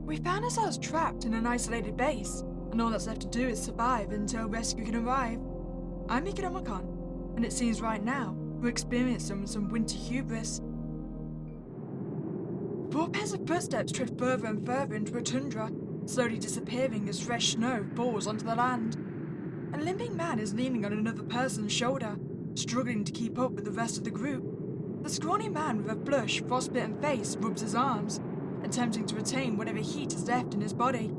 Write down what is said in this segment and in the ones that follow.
We found ourselves trapped in an isolated base, and all that's left to do is survive until rescue can arrive. I'm Meeka Nomicon, and it seems right now we're experiencing some winter hubris. 4 pairs of footsteps tread further and further into a tundra, slowly disappearing as fresh snow falls onto the land. A limping man is leaning on another person's shoulder, struggling to keep up with the rest of the group. The scrawny man with a flushed, frostbitten face rubs his arms, attempting to retain whatever heat is left in his body.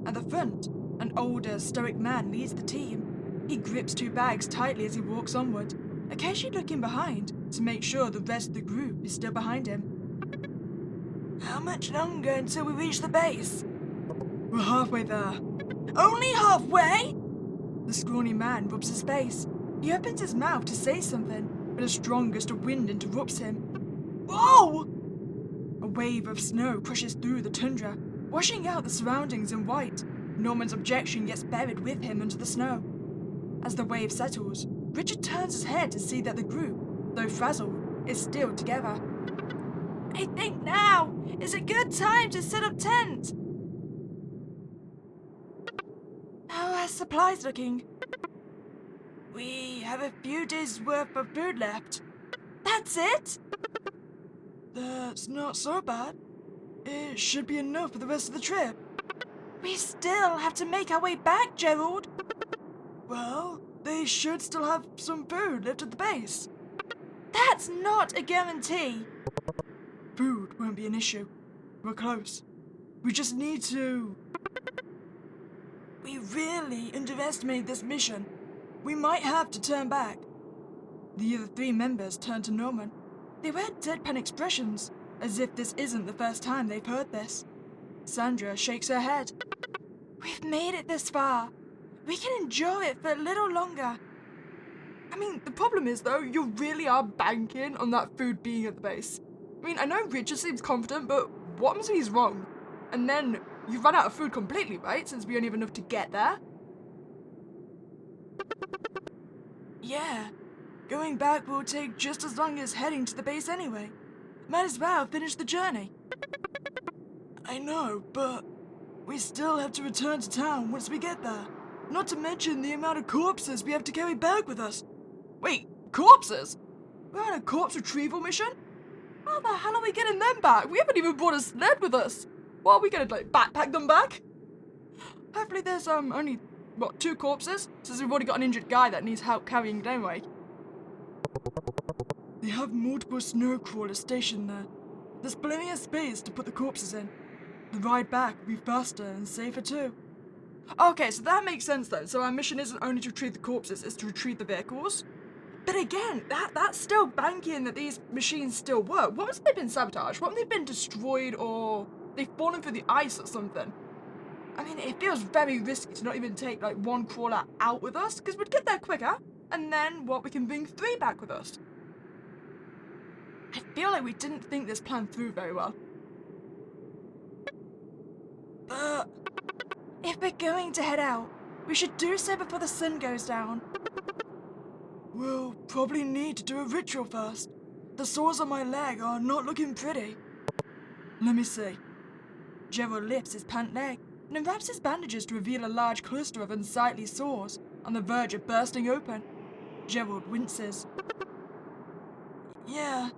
At the front, an older, stoic man leads the team. He grips 2 bags tightly as he walks onward, occasionally looking behind to make sure the rest of the group is still behind him. How much longer until we reach the base? We're halfway there. Only halfway? The scrawny man rubs his face. He opens his mouth to say something, but a strong gust of wind interrupts him. Whoa! A wave of snow crushes through the tundra, washing out the surroundings in white. Norman's objection gets buried with him under the snow. As the wave settles, Richard turns his head to see that the group, though frazzled, is still together. I think now is a good time to set up tent. How are supplies looking? We have a few days' worth of food left. That's it? That's not so bad. It should be enough for the rest of the trip. We still have to make our way back, Gerald. Well, they should still have some food left at the base. That's not a guarantee. Food won't be an issue. We're close. We just need to... We really underestimated this mission. We might have to turn back. The other 3 members turn to Norman. They wear deadpan expressions, as if this isn't the first time they've heard this. Sandra shakes her head. We've made it this far. We can enjoy it for a little longer. I mean, the problem is, though, you really are banking on that food being at the base. I mean, I know Richard seems confident, but what happens if he's wrong? And then you run out of food completely, right? Since we only have enough to get there? Yeah. Going back will take just as long as heading to the base anyway. Might as well finish the journey. I know, but we still have to return to town once we get there. Not to mention the amount of corpses we have to carry back with us. Wait, corpses? We're on a corpse retrieval mission? How the hell are we getting them back? We haven't even brought a sled with us. What, are we gonna, backpack them back? Hopefully there's, only, 2 corpses? Since we've already got an injured guy that needs help carrying it anyway. They have multiple snow crawlers stationed there. There's plenty of space to put the corpses in. The ride back will be faster and safer too. Okay, so that makes sense then. So our mission isn't only to retrieve the corpses, it's to retrieve the vehicles. But again, that's still banking that these machines still work. What if they've been sabotaged? What if they've been destroyed or they've fallen through the ice or something? I mean, it feels very risky to not even take, 1 crawler out with us, because we'd get there quicker, and then, we can bring 3 back with us. I feel like we didn't think this plan through very well. But if we're going to head out, we should do so before the sun goes down. We'll probably need to do a ritual first. The sores on my leg are not looking pretty. Let me see. Gerald lifts his pant leg and unwraps his bandages to reveal a large cluster of unsightly sores on the verge of bursting open. Gerald winces. Yeah,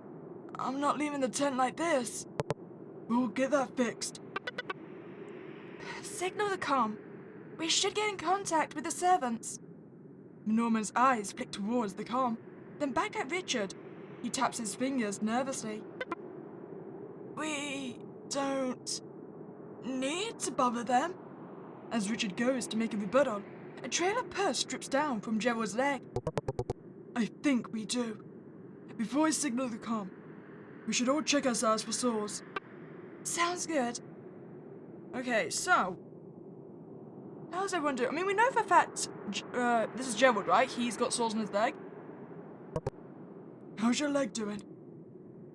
I'm not leaving the tent like this. We'll get that fixed. Signal the comm. We should get in contact with the servants. Norman's eyes flick towards the comm, then back at Richard. He taps his fingers nervously. We don't need to bother them. As Richard goes to make a rebuttal, a trail of pus drips down from Gerald's leg. I think we do. Before I signal the comm, we should all check ourselves for sores. Sounds good. Okay, so how's everyone doing? I mean, we know for a fact, this is Gerald, right? He's got sores on his leg. How's your leg doing?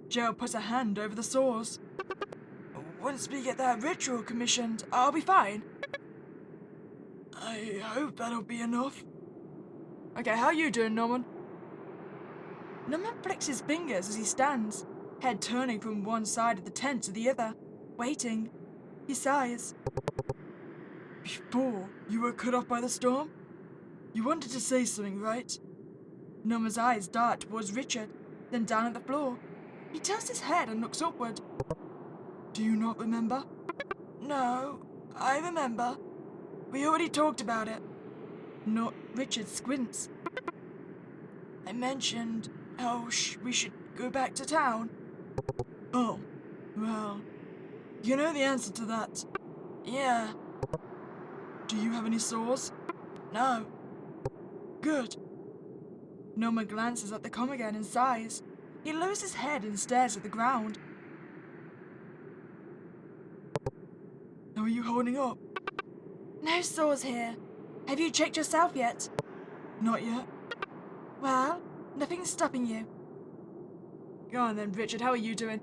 Gerald puts a hand over the sores. Once we get that ritual commissioned, I'll be fine. I hope that'll be enough. Okay, how are you doing, Norman? Norman flicks his fingers as he stands, head turning from one side of the tent to the other, waiting. He sighs. Before you were cut off by the storm? You wanted to say something, right? Noma's eyes dart towards Richard, then down at the floor. He turns his head and looks upward. Do you not remember? No, I remember. We already talked about it. No, Richard squints. I mentioned how we should go back to town. Oh, well, you know the answer to that. Yeah. Do you have any sores? No. Good. Noma glances at the comm again and sighs. He lowers his head and stares at the ground. How are you holding up? No sores here. Have you checked yourself yet? Not yet. Well, nothing's stopping you. Go on then, Richard, how are you doing?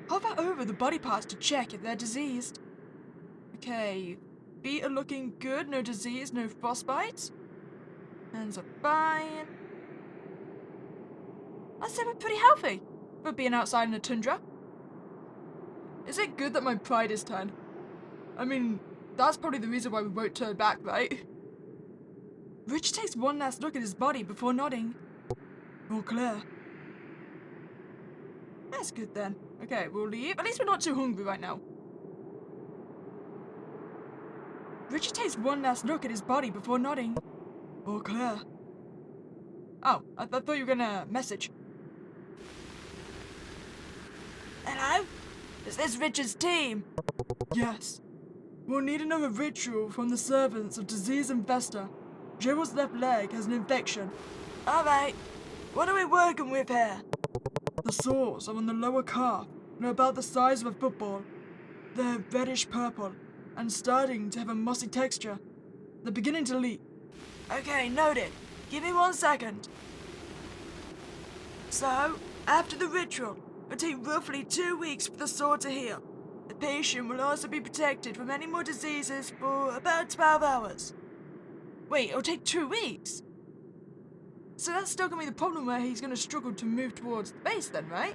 Hover over the body parts to check if they're diseased. Okay, feet are looking good, no disease, no frostbite. Hands are fine. I'd say we're pretty healthy for being outside in a tundra. Is it good that my pride is 10? I mean, that's probably the reason why we won't turn back, right? Rich takes one last look at his body before nodding. All clear. That's good then. Okay, we'll leave. At least we're not too hungry right now. Richard takes one last look at his body before nodding. All clear. Oh, I thought you were gonna message. Hello? Is this Richard's team? Yes. We'll need another ritual from the servants of Disease Infestor. Gerald's left leg has an infection. Alright. What are we working with here? The sores are on the lower calf and are about the size of a football. They're reddish purple and starting to have a mossy texture. They're beginning to leak. Okay, noted. Give me 1 second. So, after the ritual, it'll take roughly 2 weeks for the sore to heal. The patient will also be protected from any more diseases for about 12 hours. Wait, it'll take 2 weeks? So that's still gonna be the problem where he's gonna struggle to move towards the base then, right?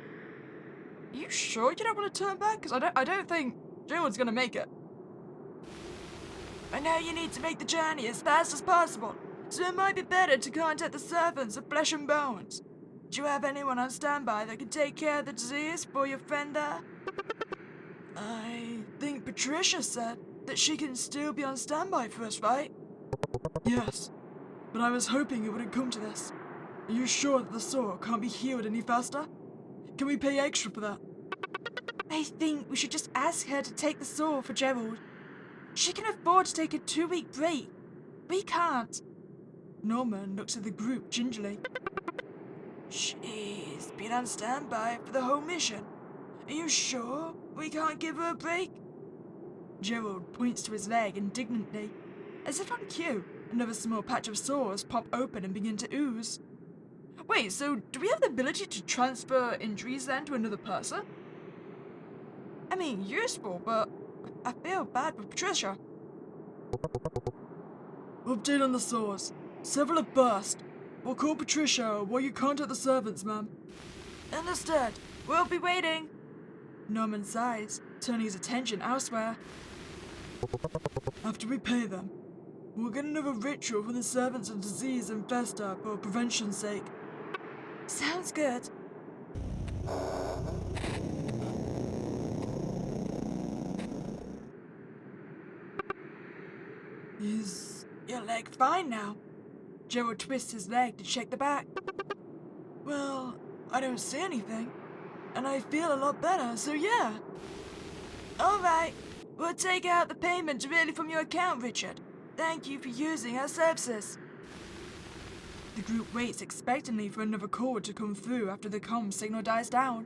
Are you sure you don't want to turn back? Because I don't think Gerald's gonna make it. I know you need to make the journey as fast as possible, so it might be better to contact the servants of Flesh and Bones. Do you have anyone on standby that can take care of the disease for your friend there? I think Patricia said that she can still be on standby for us, right? Yes, but I was hoping it wouldn't come to this. Are you sure that the sore can't be healed any faster? Can we pay extra for that? I think we should just ask her to take the sore for Gerald. She can afford to take a 2-week break. We can't. Norman looks at the group gingerly. She's been on standby for the whole mission. Are you sure we can't give her a break? Gerald points to his leg indignantly. As if on cue, another small patch of sores pop open and begin to ooze. Wait, so do we have the ability to transfer injuries then to another person? I mean, useful, but I feel bad for Patricia. Update on the sores. Several have burst. We'll call Patricia while you contact the servants, ma'am. Understood. We'll be waiting. Norman sighs, turning his attention elsewhere. After we pay them, we'll get another ritual from the servants of Disease Infestor for prevention's sake. Sounds good. Is your leg fine now? Gerald twists his leg to check the back. Well, I don't see anything, and I feel a lot better, so yeah. Alright, we'll take out the payment directly from your account, Richard. Thank you for using our services. The group waits expectantly for another call to come through after the comm signal dies down.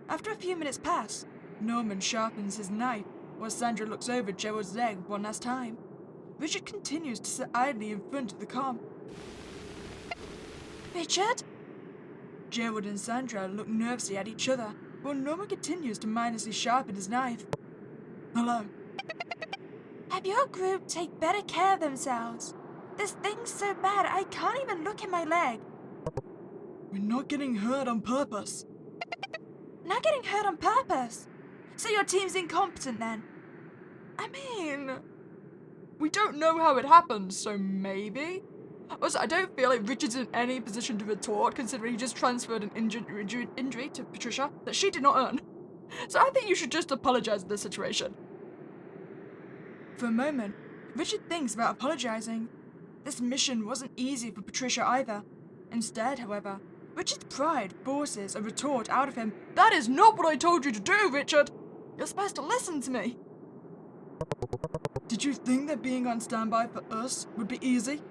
After a few minutes pass, Norman sharpens his knife while Sandra looks over Gerald's leg one last time. Richard continues to sit idly in front of the comm. Richard? Gerald and Sandra look nervously at each other while Norman continues to mindlessly sharpen his knife. Hello. Have your group take better care of themselves? This thing's so bad I can't even look at my leg. We're not getting hurt on purpose. Not getting hurt on purpose? So your team's incompetent then? I mean, we don't know how it happened, so maybe? Also, I don't feel like Richard's in any position to retort, considering he just transferred an injury to Patricia that she did not earn. So I think you should just apologize in this situation. For a moment, Richard thinks about apologizing. This mission wasn't easy for Patricia either. Instead, however, Richard's pride forces a retort out of him. That is not what I told you to do, Richard! You're supposed to listen to me. Did you think that being on standby for us would be easy?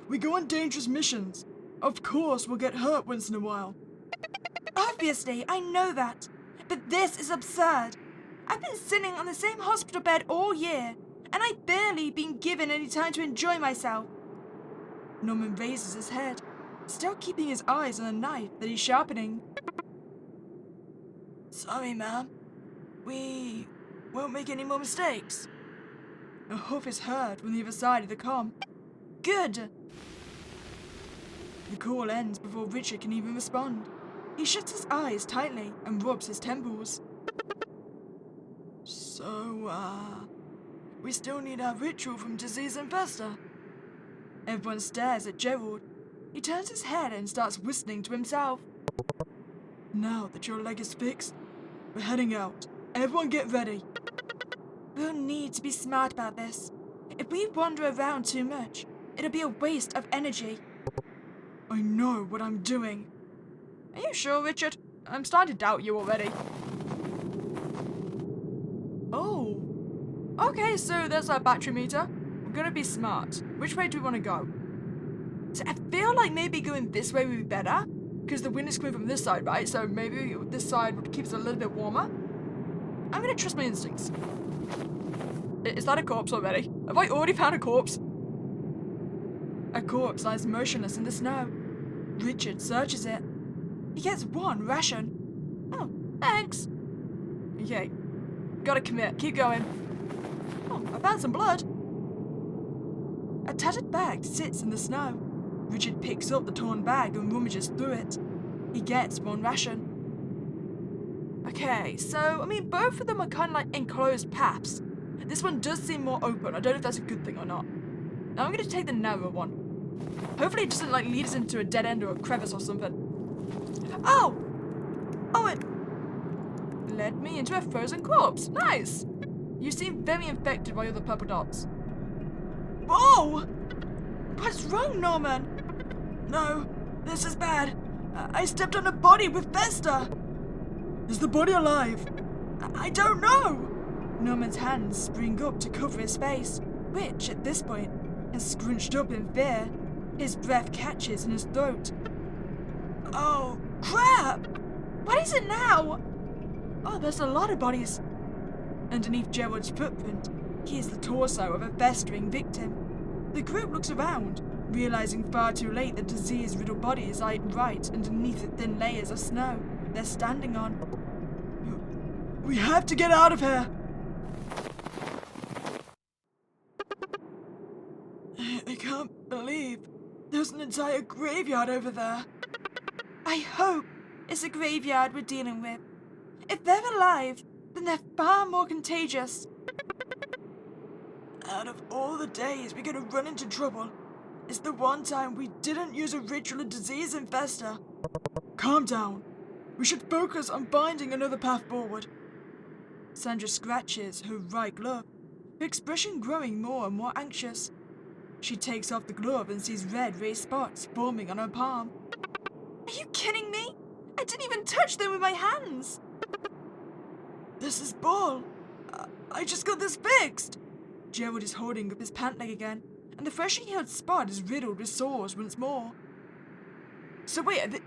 We go on dangerous missions. Of course we'll get hurt once in a while. Obviously, I know that. But this is absurd. I've been sitting on the same hospital bed all year, and I've barely been given any time to enjoy myself. Norman raises his head, still keeping his eyes on the knife that he's sharpening. Sorry, ma'am. We won't make any more mistakes. A hoof is heard from the other side of the comm. Good! The call ends before Richard can even respond. He shuts his eyes tightly and rubs his temples. So, we still need our ritual from Disease and Fester. Everyone stares at Gerald. He turns his head and starts whistling to himself. Now that your leg is fixed, we're heading out. Everyone get ready. We'll need to be smart about this. If we wander around too much, it'll be a waste of energy. I know what I'm doing. Are you sure, Richard? I'm starting to doubt you already. Oh. Okay, so there's our battery meter. We're gonna be smart. Which way do we want to go? So I feel like maybe going this way would be better, because the wind is coming from this side, right? So maybe this side would keep us a little bit warmer. I'm gonna trust my instincts. Is that a corpse already? Have I already found a corpse? A corpse lies motionless in the snow. Richard searches it. He gets one ration. Oh, thanks. Okay, gotta commit. Keep going. Oh, I found some blood. A tattered bag sits in the snow. Richard picks up the torn bag and rummages through it. He gets one ration. Okay, so, I mean, both of them are kind of like enclosed paths. This one does seem more open. I don't know if that's a good thing or not. Now I'm going to take the narrow one. Hopefully it doesn't, like, lead us into a dead end or a crevice or something. Oh! Oh, it led me into a frozen corpse. Nice! You seem very infected by other purple dots. Whoa! What's wrong, Norman? No, this is bad. I stepped on a body with Fester. Is the body alive? I don't know. Norman's hands spring up to cover his face, which, at this point, has scrunched up in fear. His breath catches in his throat. Oh, crap! What is it now? Oh, there's a lot of bodies. Underneath Gerald's footprint, he is the torso of a festering victim. The group looks around, realizing far too late that disease-riddled bodies lie right underneath the thin layers of snow they're standing on. We have to get out of here! I can't believe there's an entire graveyard over there. I hope it's a graveyard we're dealing with. If they're alive, then they're far more contagious. Out of all the days we're gonna run into trouble, it's the one time we didn't use a ritual of disease infester. Calm down. We should focus on finding another path forward. Sandra scratches her right glove, her expression growing more and more anxious. She takes off the glove and sees red raised spots forming on her palm. Are you kidding me? I didn't even touch them with my hands. This is bull. I just got this fixed. Gerald is holding up his pant leg again, and the freshly healed spot is riddled with sores once more. So wait,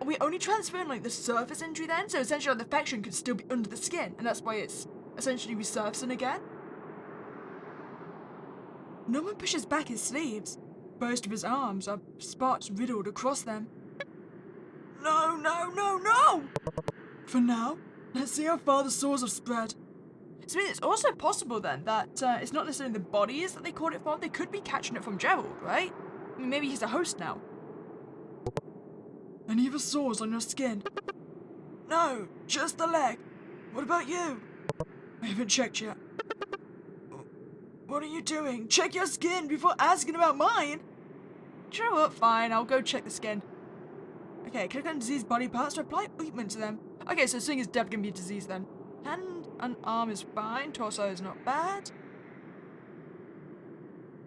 are we only transferring like the surface injury then? So essentially the infection could still be under the skin, and that's why it's essentially resurfacing again? No one pushes back his sleeves. Both of his arms are spots riddled across them. No, no, no, no! For now, let's see how far the sores have spread. So I mean, it's also possible then that it's not necessarily the bodies that they caught it from. They could be catching it from Gerald, right? I mean, maybe he's a host now. Any of the sores on your skin? No, just the leg. What about you? I haven't checked yet. What are you doing? Check your skin before asking about mine! Do you know what? Fine, I'll go check the skin. Okay, click on diseased body parts to apply ointment to them. Okay, so seeing is definitely gonna be a disease then. Hand and arm is fine, torso is not bad.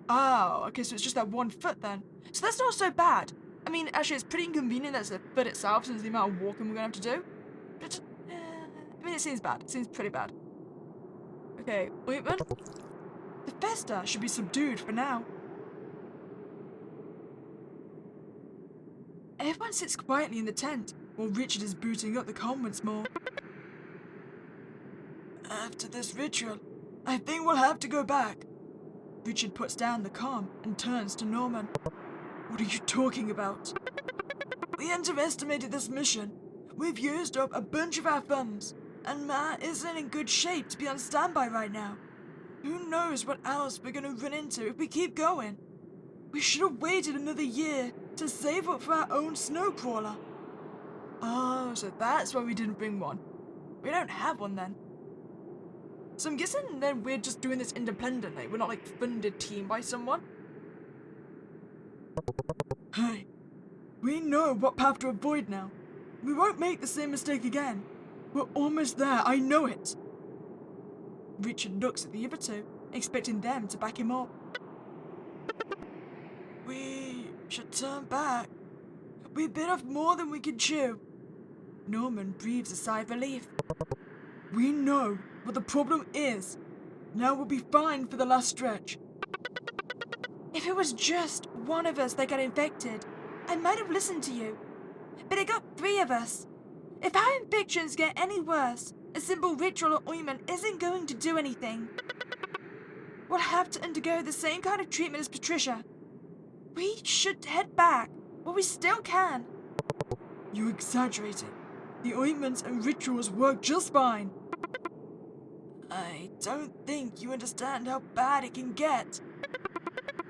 Oh, okay, so it's just that 1 foot then. So that's not so bad. I mean, actually, it's pretty inconvenient that it's the foot itself since the amount of walking we're gonna have to do. But, I mean, it seems bad. It seems pretty bad. Okay, ointment. The fester should be subdued for now. Everyone sits quietly in the tent while Richard is booting up the calm once more. After this ritual, I think we'll have to go back. Richard puts down the calm and turns to Norman. What are you talking about? We underestimated this mission. We've used up a bunch of our funds, and Ma isn't in good shape to be on standby right now. Who knows what else we're gonna run into if we keep going? We should have waited another year to save up for our own snowcrawler. Oh, so that's why we didn't bring one. We don't have one then. So I'm guessing then we're just doing this independently. We're not like funded team by someone. Hey, we know what path to avoid now. We won't make the same mistake again. We're almost there, I know it. Richard looks at the other two, expecting them to back him up. We should turn back. We bit off more than we could chew. Norman breathes a sigh of relief. We know what the problem is. Now we'll be fine for the last stretch. If it was just one of us that got infected, I might have listened to you. But it got 3 of us. If our infections get any worse, a simple ritual or ointment isn't going to do anything. We'll have to undergo the same kind of treatment as Patricia. We should head back while we still can. You're exaggerating. The ointments and rituals work just fine. I don't think you understand how bad it can get.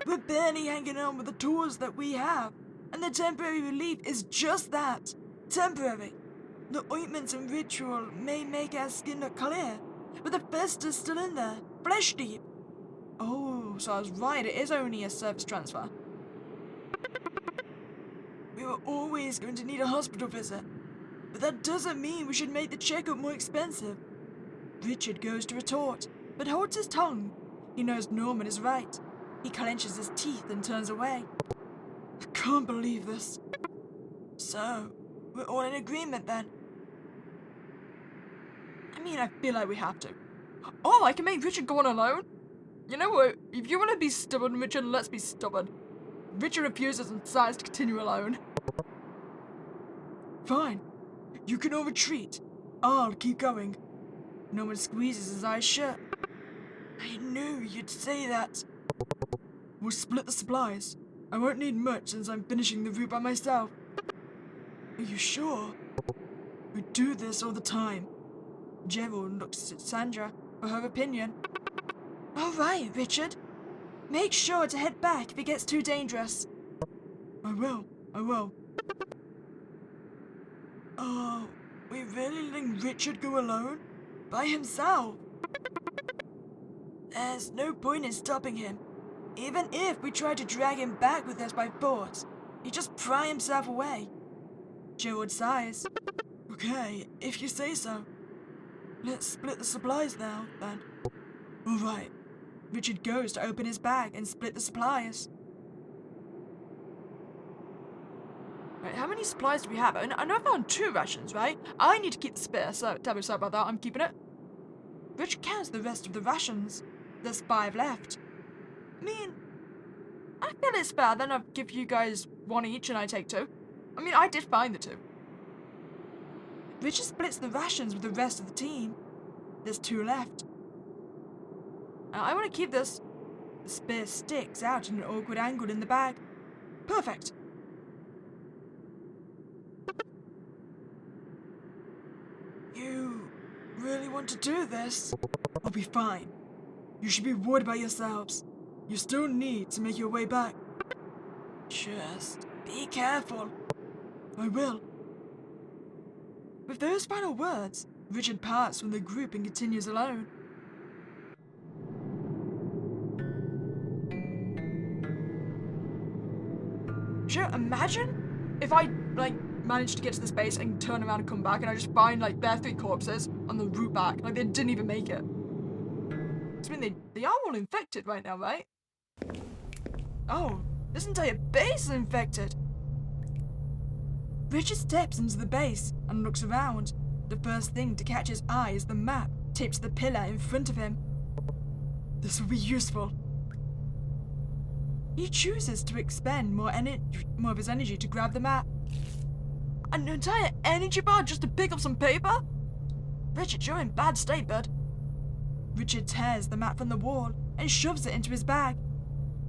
We're barely hanging on with the tools that we have, and the temporary relief is just that, temporary. The ointments and ritual may make our skin look clear, but the fester's still in there, flesh deep. Oh, so I was right, it is only a surface transfer. We were always going to need a hospital visit, but that doesn't mean we should make the checkup more expensive. Richard goes to retort, but holds his tongue. He knows Norman is right. He clenches his teeth and turns away. I can't believe this. So, we're all in agreement then? I mean, I feel like we have to. Oh, I can make Richard go on alone? You know what? If you want to be stubborn, Richard, let's be stubborn. Richard refuses and decides to continue alone. Fine. You can all retreat. I'll keep going. Norman squeezes his eyes shut. I knew you'd say that. We'll split the supplies. I won't need much since I'm finishing the route by myself. Are you sure? We do this all the time. Gerald looks at Sandra for her opinion. All right, Richard. Make sure to head back if it gets too dangerous. I will. Oh, we really letting Richard go alone? By himself? There's no point in stopping him. Even if we try to drag him back with us by force, he'd just pry himself away. Gerald sighs. Okay, if you say so. Let's split the supplies now, then. All right. Richard goes to open his bag and split the supplies. Right, how many supplies do we have? I know I found 2 rations, right? I need to keep the spare, so tell me sorry about that, I'm keeping it. Richard counts the rest of the rations. There's 5 left. I mean, I feel it's fair, then I'll give you guys 1 each and I take 2. I mean, I did find the 2. Richard splits the rations with the rest of the team. There's 2 left. I want to keep this. The spear sticks out in an awkward angle in the bag. Perfect. You really want to do this? I'll be fine. You should be worried about yourselves. You still need to make your way back. Just be careful. I will. With those final words, Richard parts from the group and continues alone. Joe, imagine if I, like, managed to get to this base and turn around and come back and I just find, like, their 3 corpses on the route back. Like, they didn't even make it. I mean, they are all infected right now, right? Oh, this entire base is infected. Richard steps into the base and looks around. The first thing to catch his eye is the map taped to the pillar in front of him. This will be useful. He chooses to expend more of his energy to grab the map. An entire energy bar just to pick up some paper? Richard, you're in bad state, bud. Richard tears the map from the wall and shoves it into his bag.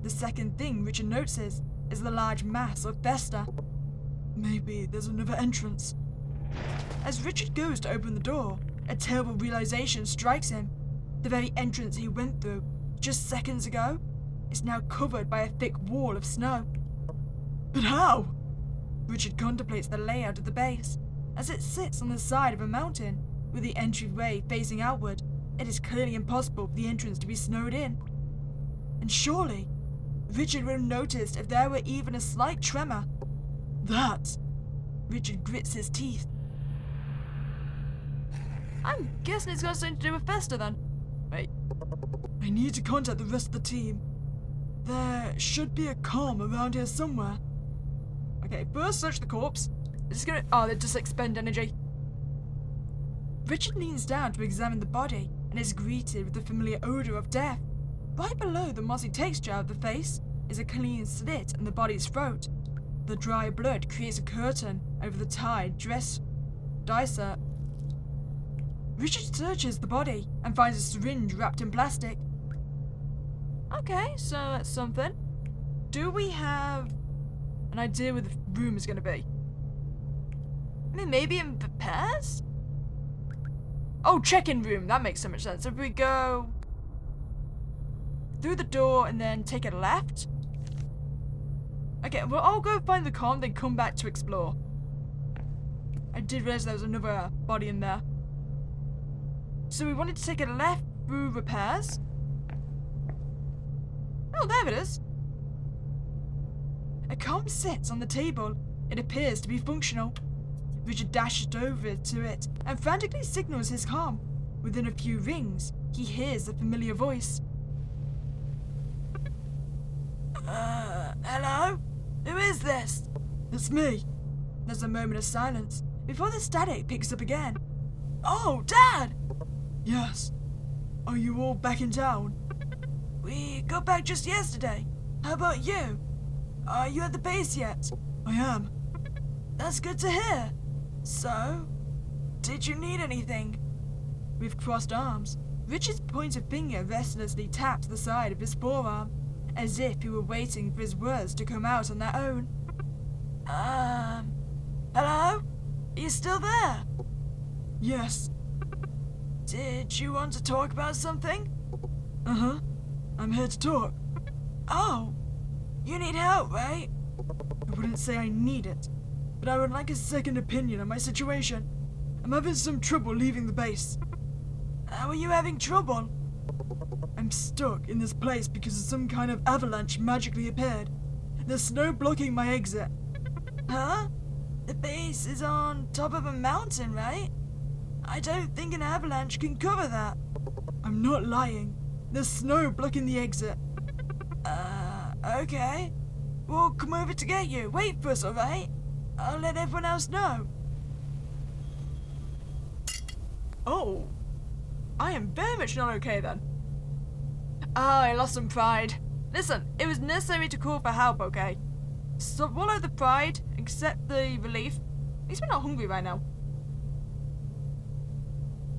The second thing Richard notices is the large mass of Vesta. Maybe there's another entrance. As Richard goes to open the door, a terrible realization strikes him. The very entrance he went through just seconds ago is now covered by a thick wall of snow. But how? Richard contemplates the layout of the base. As it sits on the side of a mountain, with the entryway facing outward, it is clearly impossible for the entrance to be snowed in. And surely, Richard would have noticed if there were even a slight tremor. That. Richard grits his teeth. I'm guessing it's got something to do with Vesta then. Wait. I need to contact the rest of the team. There should be a comm around here somewhere. Okay, first search the corpse. It's gonna. Oh, they just expend energy. Richard leans down to examine the body and is greeted with the familiar odor of death. Right below the mossy texture of the face is a clean slit in the body's throat. The dry blood creates a curtain over the tied dress dissert. Richard searches the body and finds a syringe wrapped in plastic. Okay, so that's something. Do we have an idea where the room is going to be? I mean, maybe in repairs? Oh, check-in room. That makes so much sense. If we go through the door and then take a left. Okay, well, I'll go find the comm, then come back to explore. I did realize there was another body in there. So we wanted to take a left through repairs. Oh, there it is. A comm sits on the table. It appears to be functional. Richard dashes over to it and frantically signals his comm. Within a few rings, he hears a familiar voice. Hello? Who is this? It's me. There's a moment of silence before the static picks up again. Oh, Dad! Yes. Are you all back in town? We got back just yesterday. How about you? Are you at the base yet? I am. That's good to hear. So, did you need anything? We've crossed arms. Richard's pointed finger restlessly tapped the side of his forearm, as if he were waiting for his words to come out on their own. Hello? Are you still there? Yes. Did you want to talk about something? Uh-huh. I'm here to talk. Oh, you need help, right? I wouldn't say I need it, but I would like a second opinion on my situation. I'm having some trouble leaving the base. How are you having trouble? I'm stuck in this place because of some kind of avalanche magically appeared. There's snow blocking my exit. Huh? The base is on top of a mountain, right? I don't think an avalanche can cover that. I'm not lying. There's snow blocking the exit. Okay. We'll come over to get you. Wait for us, alright? I'll let everyone else know. Oh. I am very much not okay then. I lost some pride. Listen, it was necessary to call for help, okay? Swallow the pride, accept the relief. At least we're not hungry right now.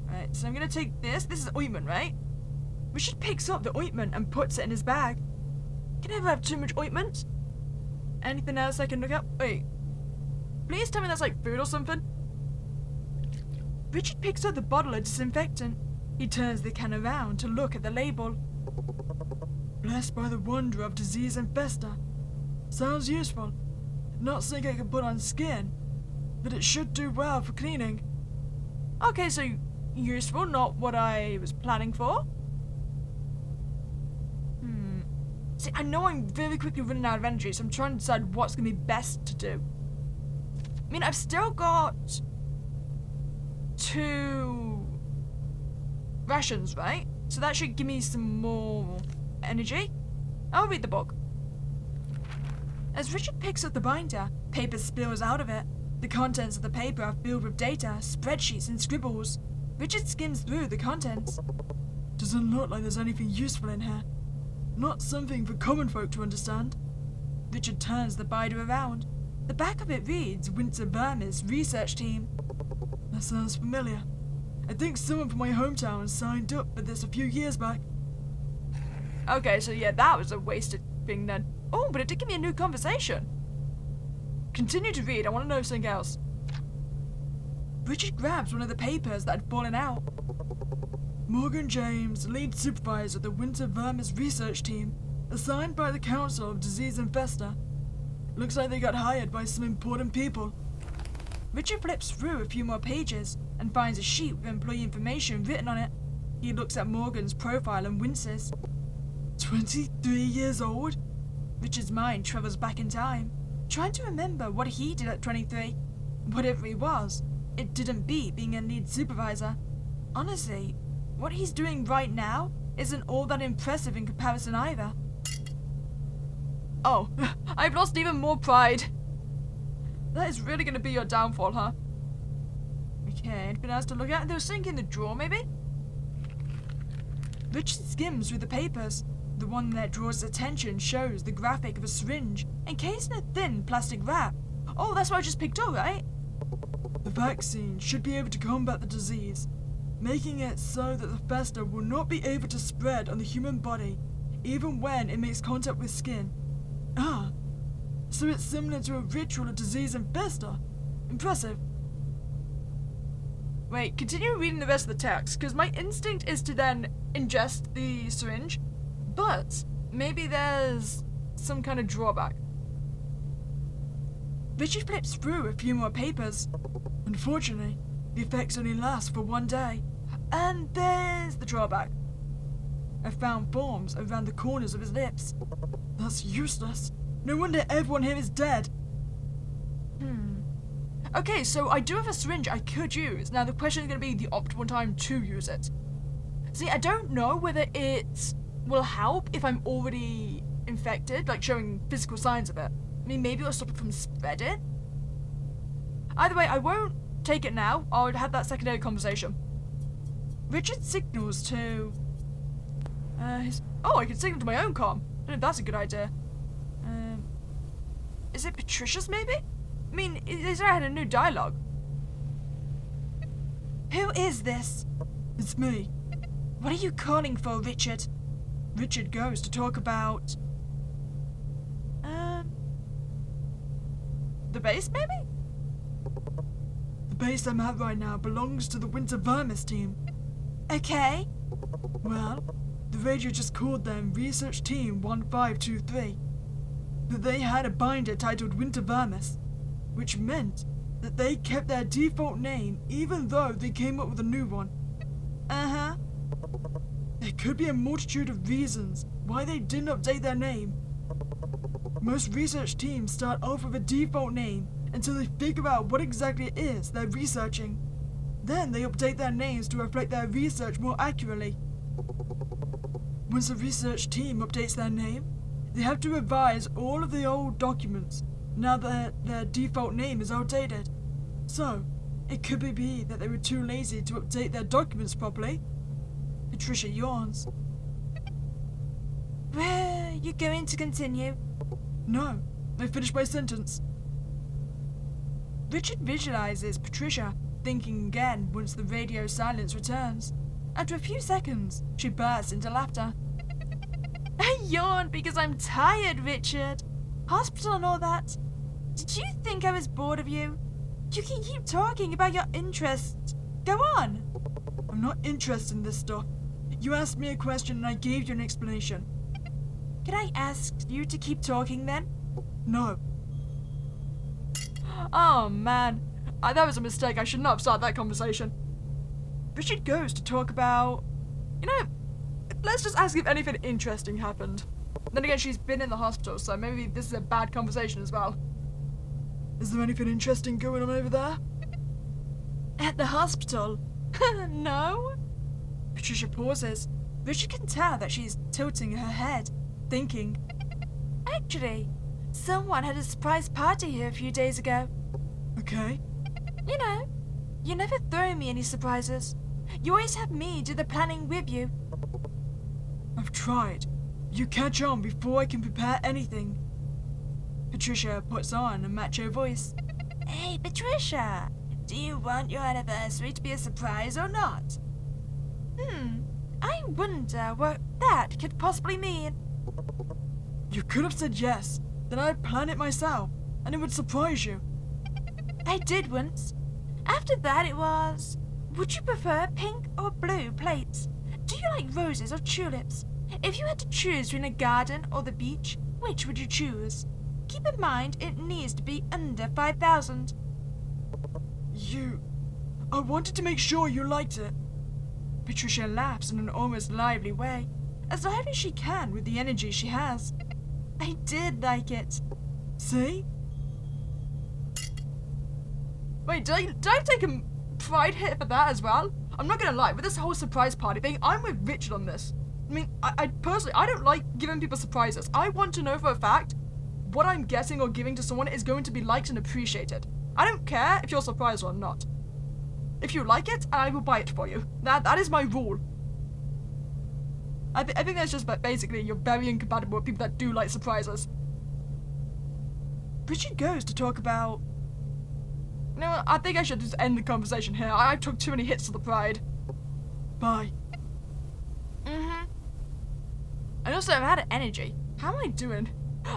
Right, so I'm gonna take this. This is ointment, right? Richard picks up the ointment and puts it in his bag. Can I never have too much ointment? Anything else I can look up? Wait. Please tell me that's like food or something. Richard picks up the bottle of disinfectant. He turns the can around to look at the label. Blessed by the wonder of disease and festa. Sounds useful. Not something I can put on skin, but it should do well for cleaning. Okay, so useful, not what I was planning for. See, I know I'm very quickly running out of energy, so I'm trying to decide what's going to be best to do. I mean, I've still got 2 rations, right? So that should give me some more energy. I'll read the book. As Richard picks up the binder, paper spills out of it. The contents of the paper are filled with data, spreadsheets, and scribbles. Richard skims through the contents. Doesn't look like there's anything useful in here. Not something for common folk to understand. Richard turns the binder around. The back of it reads Winter Burma's research team. That sounds familiar. I think someone from my hometown signed up for this a few years back. Okay, so yeah, that was a wasted thing then. Oh, but it did give me a new conversation. Continue to read, I want to know something else. Richard grabs one of the papers that had fallen out. Morgan James, lead supervisor of the Winter Vermis research team, assigned by the Council of Disease Infesta. Looks like they got hired by some important people. Richard flips through a few more pages and finds a sheet with employee information written on it. He looks at Morgan's profile and winces. 23 years old? Richard's mind travels back in time, trying to remember what he did at 23. Whatever he was, it didn't beat being a lead supervisor. Honestly, what he's doing right now isn't all that impressive in comparison either. Oh, I've lost even more pride. That is really going to be your downfall, huh? Okay, anything else to look at? There was something in the drawer, maybe? Richard skims through the papers. The one that draws his attention shows the graphic of a syringe encased in a thin plastic wrap. Oh, that's what I just picked up, right? The vaccine should be able to combat the disease, making it so that the festa will not be able to spread on the human body, even when it makes contact with skin. Ah, so it's similar to a ritual of disease infesta. Impressive. Wait, continue reading the rest of the text, because my instinct is to then ingest the syringe, but maybe there's some kind of drawback. Richard flips through a few more papers. Unfortunately, the effects only last for 1 day. And there's the drawback. I found forms around the corners of his lips. That's useless. No wonder everyone here is dead. Okay, so I do have a syringe I could use. Now the question is going to be the optimal time to use it. See, I don't know whether it will help if I'm already infected, like showing physical signs of it. I mean, maybe it'll stop it from spreading. Either way, I won't take it now. I'll have that secondary conversation. Richard signals to... Oh, I can signal to my own comm. I don't know if that's a good idea. Is it Patricia's, maybe? I mean, they had a new dialogue. Who is this? It's me. What are you calling for, Richard? Richard goes to talk about... the base, maybe? The base I'm at right now belongs to the Winter Vermis team. Okay. Well, the radio just called them Research Team 1523. But they had a binder titled Winter Vermis, which meant that they kept their default name even though they came up with a new one. Uh-huh. There could be a multitude of reasons why they didn't update their name. Most research teams start off with a default name until they figure out what exactly it is they're researching. Then they update their names to reflect their research more accurately. Once a research team updates their name, they have to revise all of the old documents now that their default name is outdated. So, it could be that they were too lazy to update their documents properly. Patricia yawns. Were you going to continue? No, I finished my sentence. Richard visualizes Patricia thinking again once the radio silence returns. After a few seconds, she bursts into laughter. I yawned because I'm tired, Richard. Hospital and all that. Did you think I was bored of you? You can keep talking about your interests. Go on. I'm not interested in this stuff. You asked me a question and I gave you an explanation. Can I ask you to keep talking then? No. Oh man, that was a mistake. I should not have started that conversation. Richard goes to talk about... You know, let's just ask if anything interesting happened. Then again, she's been in the hospital, so maybe this is a bad conversation as well. Is there anything interesting going on over there? At the hospital? No? Patricia pauses. Richard can tell that she's tilting her head, thinking, actually, someone had a surprise party here a few days ago. Okay. You know, you never throw me any surprises. You always have me do the planning with you. I've tried. You catch on before I can prepare anything. Patricia puts on a macho voice. Hey, Patricia, do you want your anniversary to be a surprise or not? I wonder what that could possibly mean. You could have said yes, then I'd plan it myself, and it would surprise you. I did once. After that it was, would you prefer pink or blue plates? Do you like roses or tulips? If you had to choose between a garden or the beach, which would you choose? Keep in mind, it needs to be under 5,000. I wanted to make sure you liked it. Patricia laughs in an almost lively way, as lively as she can with the energy she has. I did like it. See? Wait, did I take a pride hit for that as well? I'm not gonna lie, with this whole surprise party thing, I'm with Richard on this. I mean, I personally, I don't like giving people surprises. I want to know for a fact what I'm getting or giving to someone is going to be liked and appreciated. I don't care if you're surprised or not. If you like it, I will buy it for you. That is my rule. I think that's just basically you're very incompatible with people that do like surprises. Richard goes to talk about... You know what, I think I should just end the conversation here. I took too many hits to the pride. Bye. I also am out of energy. How am I doing?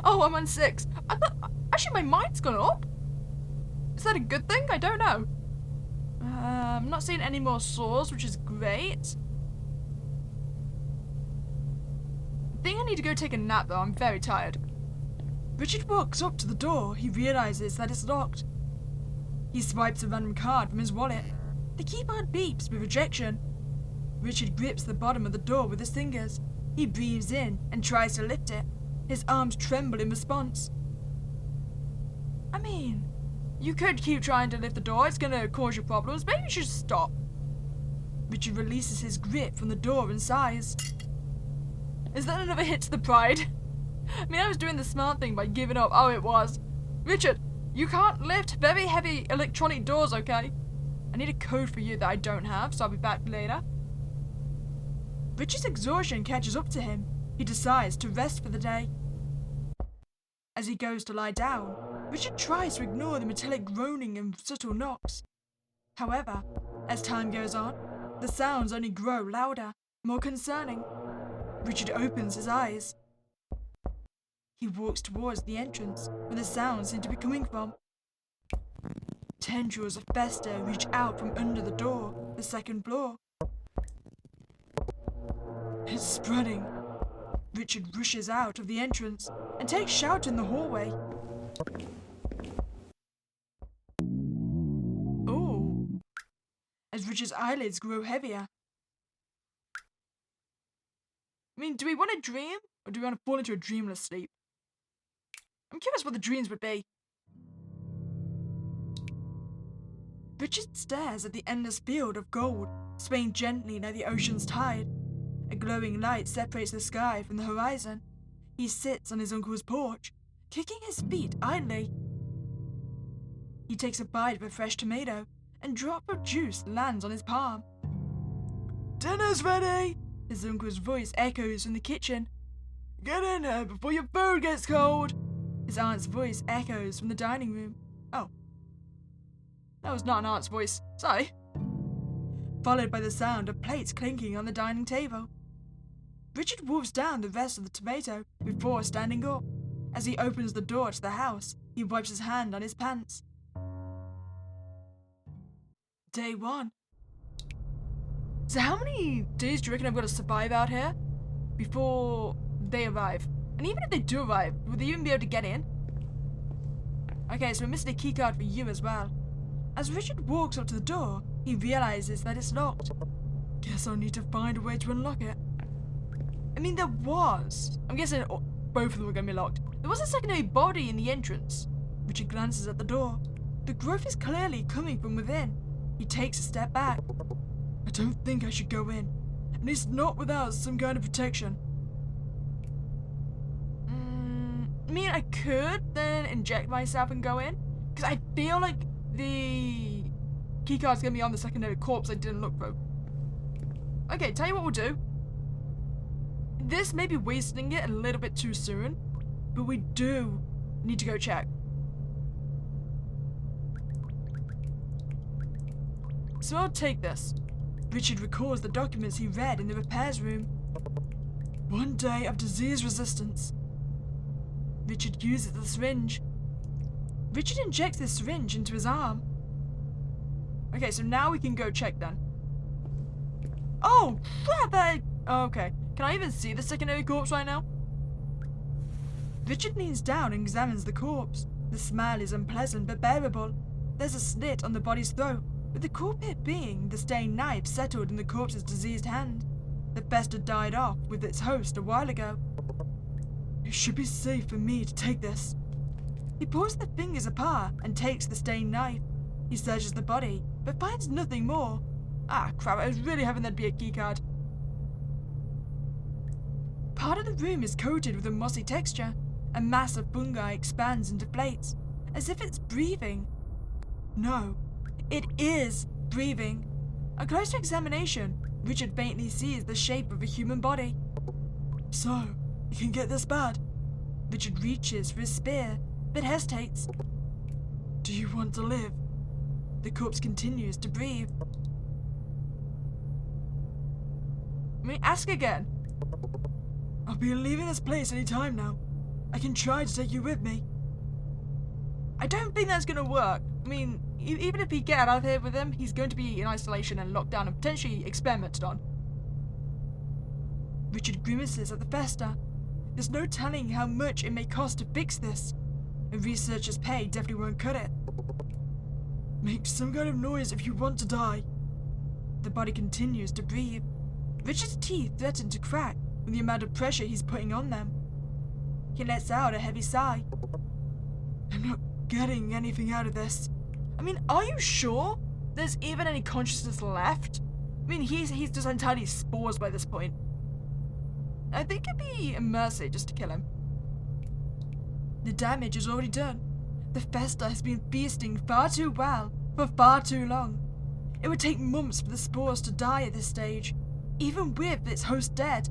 Oh, I'm on 6. I thought... Actually, my mind's gone up. Is that a good thing? I don't know. I'm not seeing any more sores, which is great. I think I need to go take a nap, though. I'm very tired. Richard walks up to the door. He realizes that it's locked. He swipes a random card from his wallet. The keyboard beeps with rejection. Richard grips the bottom of the door with his fingers. He breathes in and tries to lift it. His arms tremble in response. I mean, you could keep trying to lift the door. It's gonna cause you problems. Maybe you should stop. Richard releases his grip from the door and sighs. Is that another hit to the pride? I mean, I was doing the smart thing by giving up. Oh, it was. Richard, you can't lift very heavy electronic doors, okay? I need a code for you that I don't have, so I'll be back later. Richard's exhaustion catches up to him. He decides to rest for the day. As he goes to lie down, Richard tries to ignore the metallic groaning and subtle knocks. However, as time goes on, the sounds only grow louder, more concerning. Richard opens his eyes. He walks towards the entrance where the sounds seem to be coming from. Tendrils of Fester reach out from under the door, the second floor. It's spreading. Richard rushes out of the entrance and takes shelter in the hallway. Oh. As Richard's eyelids grow heavier. I mean, do we want to dream? Or do we want to fall into a dreamless sleep? I'm curious what the dreams would be. Richard stares at the endless field of gold, swaying gently near the ocean's tide. A glowing light separates the sky from the horizon. He sits on his uncle's porch, kicking his feet idly. He takes a bite of a fresh tomato, and a drop of juice lands on his palm. Dinner's ready! His uncle's voice echoes from the kitchen. Get in here before your food gets cold! His aunt's voice echoes from the dining room. Oh. That was not an aunt's voice. Sorry. Followed by the sound of plates clinking on the dining table. Richard wolfs down the rest of the tomato before standing up. As he opens the door to the house, he wipes his hand on his pants. Day 1. So how many days do you reckon I've got to survive out here before they arrive? And even if they do arrive, will they even be able to get in? Okay, so we're missing a keycard for you as well. As Richard walks up to the door, he realizes that it's locked. Guess I'll need to find a way to unlock it. I mean, there was. I'm guessing both of them are going to be locked. There was a secondary body in the entrance. Richard glances at the door. The growth is clearly coming from within. He takes a step back. I don't think I should go in. At least not without some kind of protection. I mean, I could then inject myself and go in. Because I feel like the keycard's going to be on the secondary corpse I didn't look through. Okay, tell you what we'll do. This may be wasting it a little bit too soon, but we do need to go check. So I'll take this. Richard recalls the documents he read in the repairs room. 1 day of disease resistance. Richard uses the syringe. Richard injects the syringe into his arm. Okay, so now we can go check then. Oh, crap! Okay. Can I even see the secondary corpse right now? Richard leans down and examines the corpse. The smell is unpleasant but bearable. There's a slit on the body's throat, with the culprit being the stained knife settled in the corpse's diseased hand. The fester died off with its host a while ago. It should be safe for me to take this. He pulls the fingers apart and takes the stained knife. He searches the body, but finds nothing more. Ah, crap, I was really hoping there'd be a keycard. Part of the room is coated with a mossy texture. A mass of fungi expands and deflates, as if it's breathing. No, it is breathing. On closer examination, Richard faintly sees the shape of a human body. So, it can get this bad? Richard reaches for his spear, but hesitates. Do you want to live? The corpse continues to breathe. Ask again. I'll be leaving this place any time now. I can try to take you with me. I don't think that's going to work. I mean, even if we get out of here with him, he's going to be in isolation and locked down and potentially experimented on. Richard grimaces at the fester. There's no telling how much it may cost to fix this. A researcher's pay definitely won't cut it. Make some kind of noise if you want to die. The body continues to breathe. Richard's teeth threaten to crack with the amount of pressure he's putting on them. He lets out a heavy sigh. I'm not getting anything out of this. I mean, are you sure there's even any consciousness left? I mean, he's just entirely spores by this point. I think it'd be a mercy just to kill him. The damage is already done. The fester has been feasting far too well for far too long. It would take months for the spores to die at this stage, even with its host dead.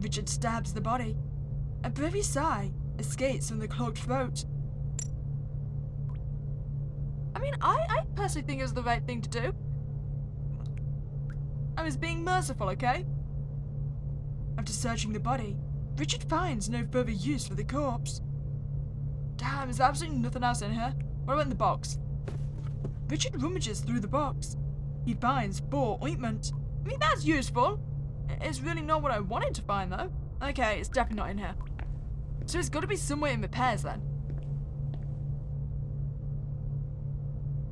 Richard stabs the body. A breathy sigh escapes from the clogged throat. I mean, I personally think it was the right thing to do. I was being merciful, okay? After searching the body, Richard finds no further use for the corpse. Damn, there's absolutely nothing else in here. What about in the box? Richard rummages through the box. He finds 4 ointment. I mean, that's useful. It's really not what I wanted to find, though. Okay, it's definitely not in here. So it's got to be somewhere in repairs, then.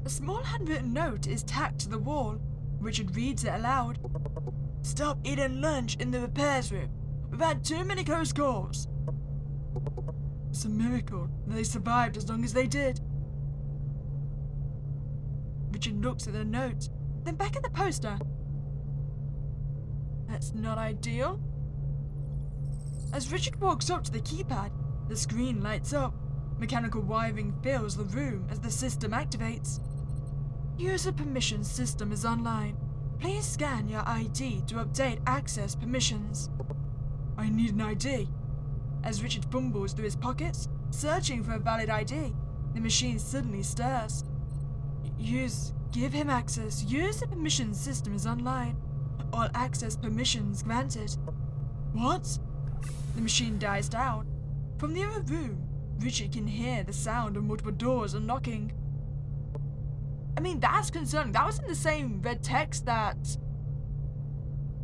A small handwritten note is tacked to the wall. Richard reads it aloud. Stop eating lunch in the repairs room. We've had too many close calls. It's a miracle that they survived as long as they did. Richard looks at the note, then back at the poster. That's not ideal. As Richard walks up to the keypad, the screen lights up. Mechanical wiring fills the room as the system activates. User permission system is online. Please scan your ID to update access permissions. I need an ID. As Richard fumbles through his pockets, searching for a valid ID, the machine suddenly stirs. Give him access. User permission system is online. All access permissions granted. What? The machine dies down. From the other room, Richard can hear the sound of multiple doors unlocking. I mean, that's concerning. That was in the same red text that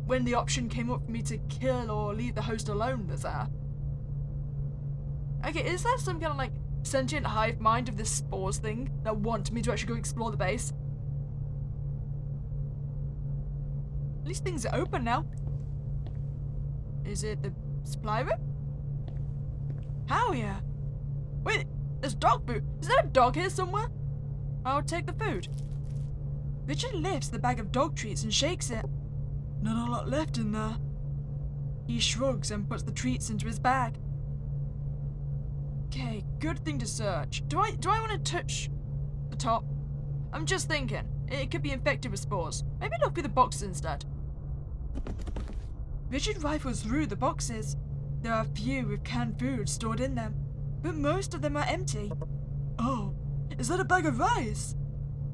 when the option came up for me to kill or leave the host alone, there's there. Okay, is there some kind of like sentient hive mind of this spores thing that want me to actually go explore the base? At least things are open now. Is it the supply room? Hell yeah. Wait, there's dog food. Is there a dog here somewhere? I'll take the food. Richard lifts the bag of dog treats and shakes it. Not a lot left in there. He shrugs and puts the treats into his bag. Okay, good thing to search. Do I want to touch the top? I'm just thinking. It could be infected with spores. Maybe look through the boxes instead. Richard rifles through the boxes. There are a few with canned food stored in them, but most of them are empty. Oh, is that a bag of rice?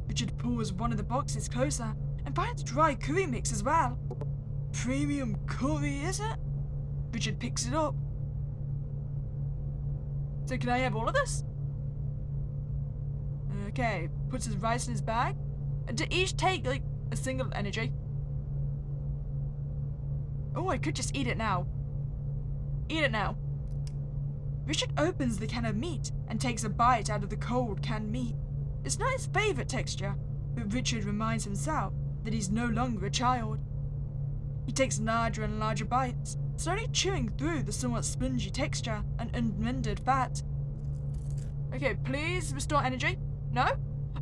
Richard pulls one of the boxes closer and finds dry curry mix as well. Premium curry, is it? Richard picks it up. So can I have all of this? Okay, puts his rice in his bag. And to each take, like, a single energy. Oh, I could just eat it now. Eat it now. Richard opens the can of meat and takes a bite out of the cold canned meat. It's not his favourite texture, but Richard reminds himself that he's no longer a child. He takes larger and larger bites, slowly chewing through the somewhat spongy texture and unrendered fat. Okay, please restore energy. No?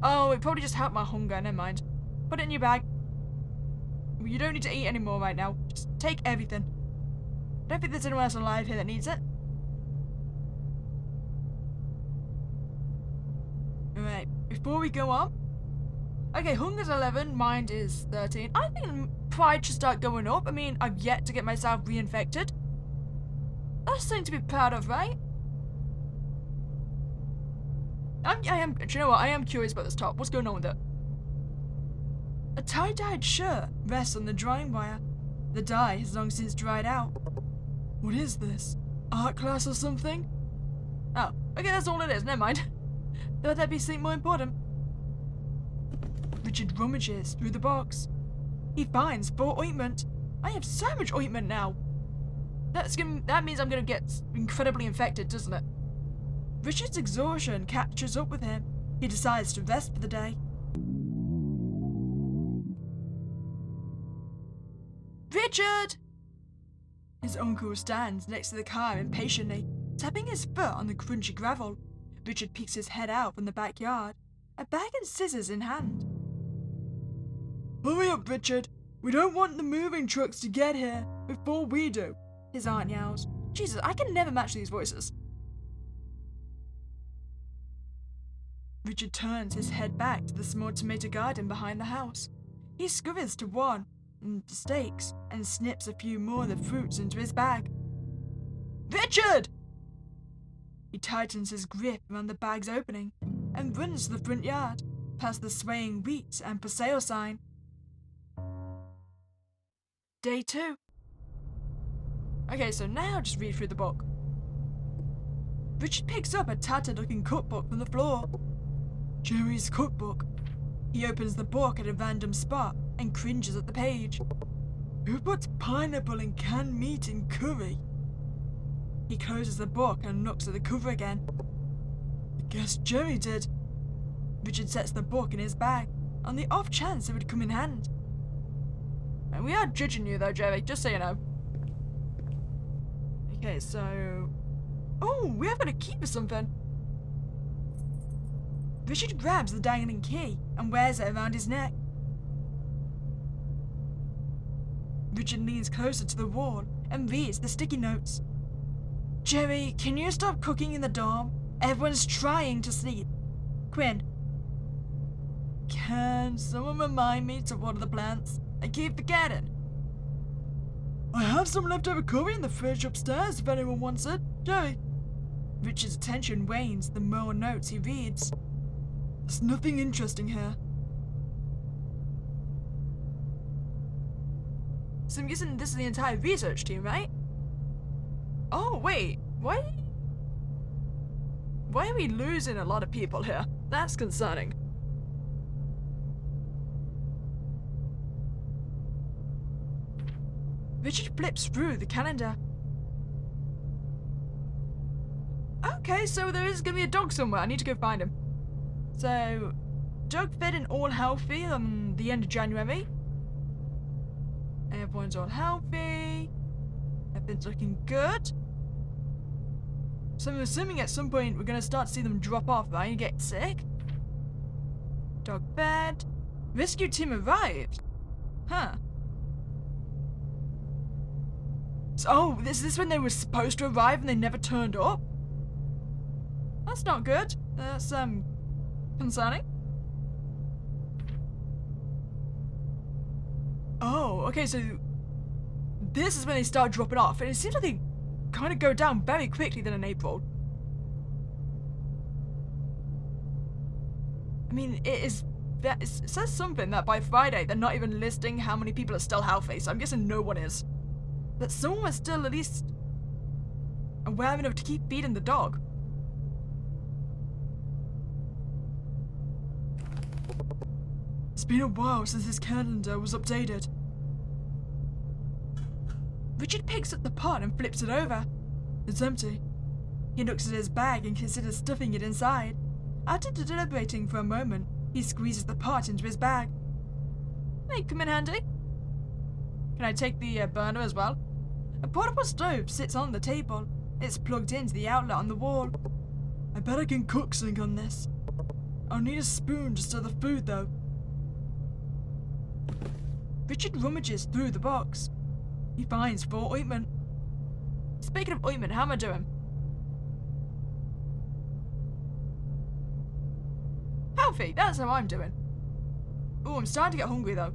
Oh, it probably just helped my hunger, never mind. Put it in your bag. You don't need to eat anymore right now. Just take everything. I don't think there's anyone else alive here that needs it. Alright, before we go on. Okay, hunger's 11, mind is 13. I think pride should start going up. I mean, I've yet to get myself reinfected. That's something to be proud of, right? Do you know what? I am curious about this top. What's going on with it? A tie-dyed shirt rests on the drying wire. The dye has long since dried out. What is this? Art class or something? Oh, okay, that's all it is. Never mind. Thought that'd be something more important. Richard rummages through the box. He finds 4 ointment. I have so much ointment now. That means I'm gonna get incredibly infected, doesn't it? Richard's exhaustion catches up with him. He decides to rest for the day. Richard! His uncle stands next to the car impatiently, tapping his foot on the crunchy gravel. Richard peeks his head out from the backyard, a bag and scissors in hand. Hurry up, Richard! We don't want the moving trucks to get here before we do, his aunt yells. Jesus, I can never match these voices. Richard turns his head back to the small tomato garden behind the house. He scurries to one and stakes and snips a few more of the fruits into his bag. Richard! He tightens his grip around the bag's opening and runs to the front yard, past the swaying wheat and for sale sign. Day 2. Okay, so now just read through the book. Richard picks up a tattered-looking cookbook from the floor. Jerry's cookbook. He opens the book at a random spot and cringes at the page. Who puts pineapple and canned meat in curry? He closes the book and looks at the cover again. I guess Jerry did. Richard sets the book in his bag, on the off chance it would come in hand. And we are judging you though, Jerry, just so you know. Okay, so... Oh, we have got a key for something. Richard grabs the dangling key and wears it around his neck. Richard leans closer to the wall and reads the sticky notes. Jerry, can you stop cooking in the dorm? Everyone's trying to sleep. Quinn. Can someone remind me to water the plants? I keep forgetting. I have some leftover curry in the fridge upstairs if anyone wants it. Jerry. Richard's attention wanes the more notes he reads. There's nothing interesting here. So I'm guessing this is the entire research team, right? Oh, wait. Why are we losing a lot of people here? That's concerning. Richard flips through the calendar. Okay, so there is gonna be a dog somewhere. I need to go find him. So, dog fed and all healthy on the end of January. Everyone's all healthy. Everything's looking good. So I'm assuming at some point we're going to start to see them drop off, right? And get sick. Dog bed. Rescue team arrived. Huh. So, oh, is this when they were supposed to arrive and they never turned up? That's not good. That's, concerning. Oh, okay, so this is when they start dropping off, and it seems like they kind of go down very quickly then in April. I mean, it says something that by Friday they're not even listing how many people are still healthy, so I'm guessing no one is. That someone was still at least aware enough to keep feeding the dog. It's been a while since his calendar was updated. Richard picks up the pot and flips it over. It's empty. He looks at his bag and considers stuffing it inside. After deliberating for a moment, he squeezes the pot into his bag. May come in handy. Can I take the burner as well? A portable stove sits on the table. It's plugged into the outlet on the wall. I bet I can cook something on this. I'll need a spoon to stir the food though. Richard rummages through the box. He finds 4 ointment. Speaking of ointment, how am I doing? Healthy, that's how I'm doing. Oh, I'm starting to get hungry though.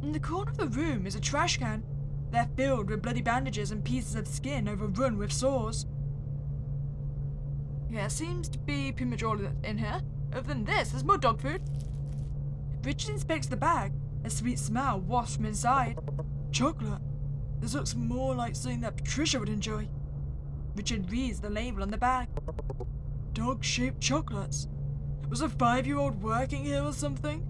In the corner of the room is a trash can. They're filled with bloody bandages and pieces of skin overrun with sores. Yeah, seems to be pretty much all in here. Other than this, there's more dog food. Richard inspects the bag. A sweet smell wafts from inside. Chocolate. This looks more like something that Patricia would enjoy. Richard reads the label on the bag. Dog-shaped chocolates. Was a 5-year-old working here or something?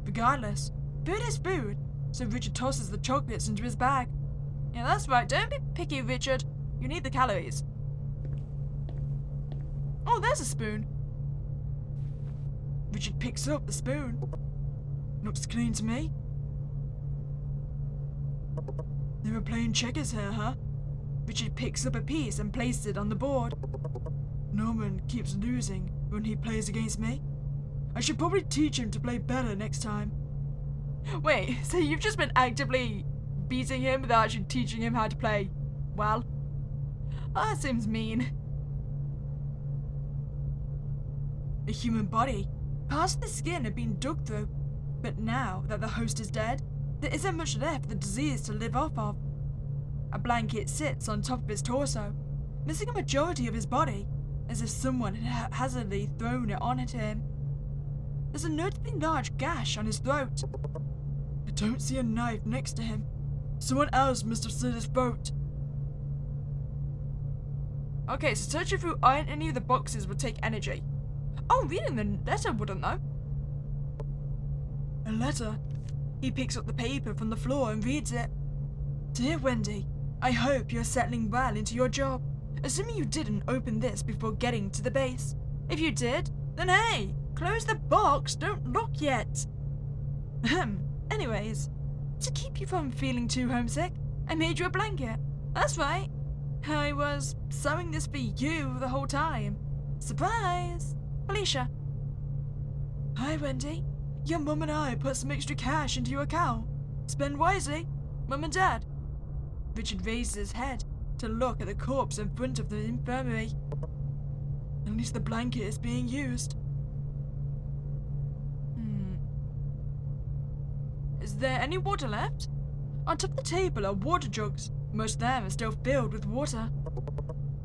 Regardless, food is food, so Richard tosses the chocolates into his bag. Yeah, that's right. Don't be picky, Richard. You need the calories. Oh, there's a spoon. Richard picks up the spoon. Looks clean to me. They were playing checkers here, huh? Richard picks up a piece and places it on the board. Norman keeps losing when he plays against me. I should probably teach him to play better next time. Wait, so you've just been actively beating him without actually teaching him how to play well? Oh, that seems mean. A human body. Parts of the skin have been dug through, but now that the host is dead, there isn't much left for the disease to live off of. A blanket sits on top of his torso, missing a majority of his body, as if someone had haphazardly thrown it onto him. There's a notably large gash on his throat. I don't see a knife next to him. Someone else must have slit his throat. Okay, so searching through any of the boxes would take energy. Oh, reading the letter wouldn't though. A letter. He picks up the paper from the floor and reads it. Dear Wendy, I hope you're settling well into your job. Assuming you didn't open this before getting to the base. If you did, then hey, close the box, don't look yet. Anyways, to keep you from feeling too homesick, I made you a blanket. That's right. I was sewing this for you the whole time. Surprise! Felicia. Hi, Wendy. Your mum and I put some extra cash into your account. Spend wisely, Mum and Dad. Richard raises his head to look at the corpse in front of the infirmary. At least the blanket is being used. Is there any water left? On top of the table are water jugs. Most of them are still filled with water.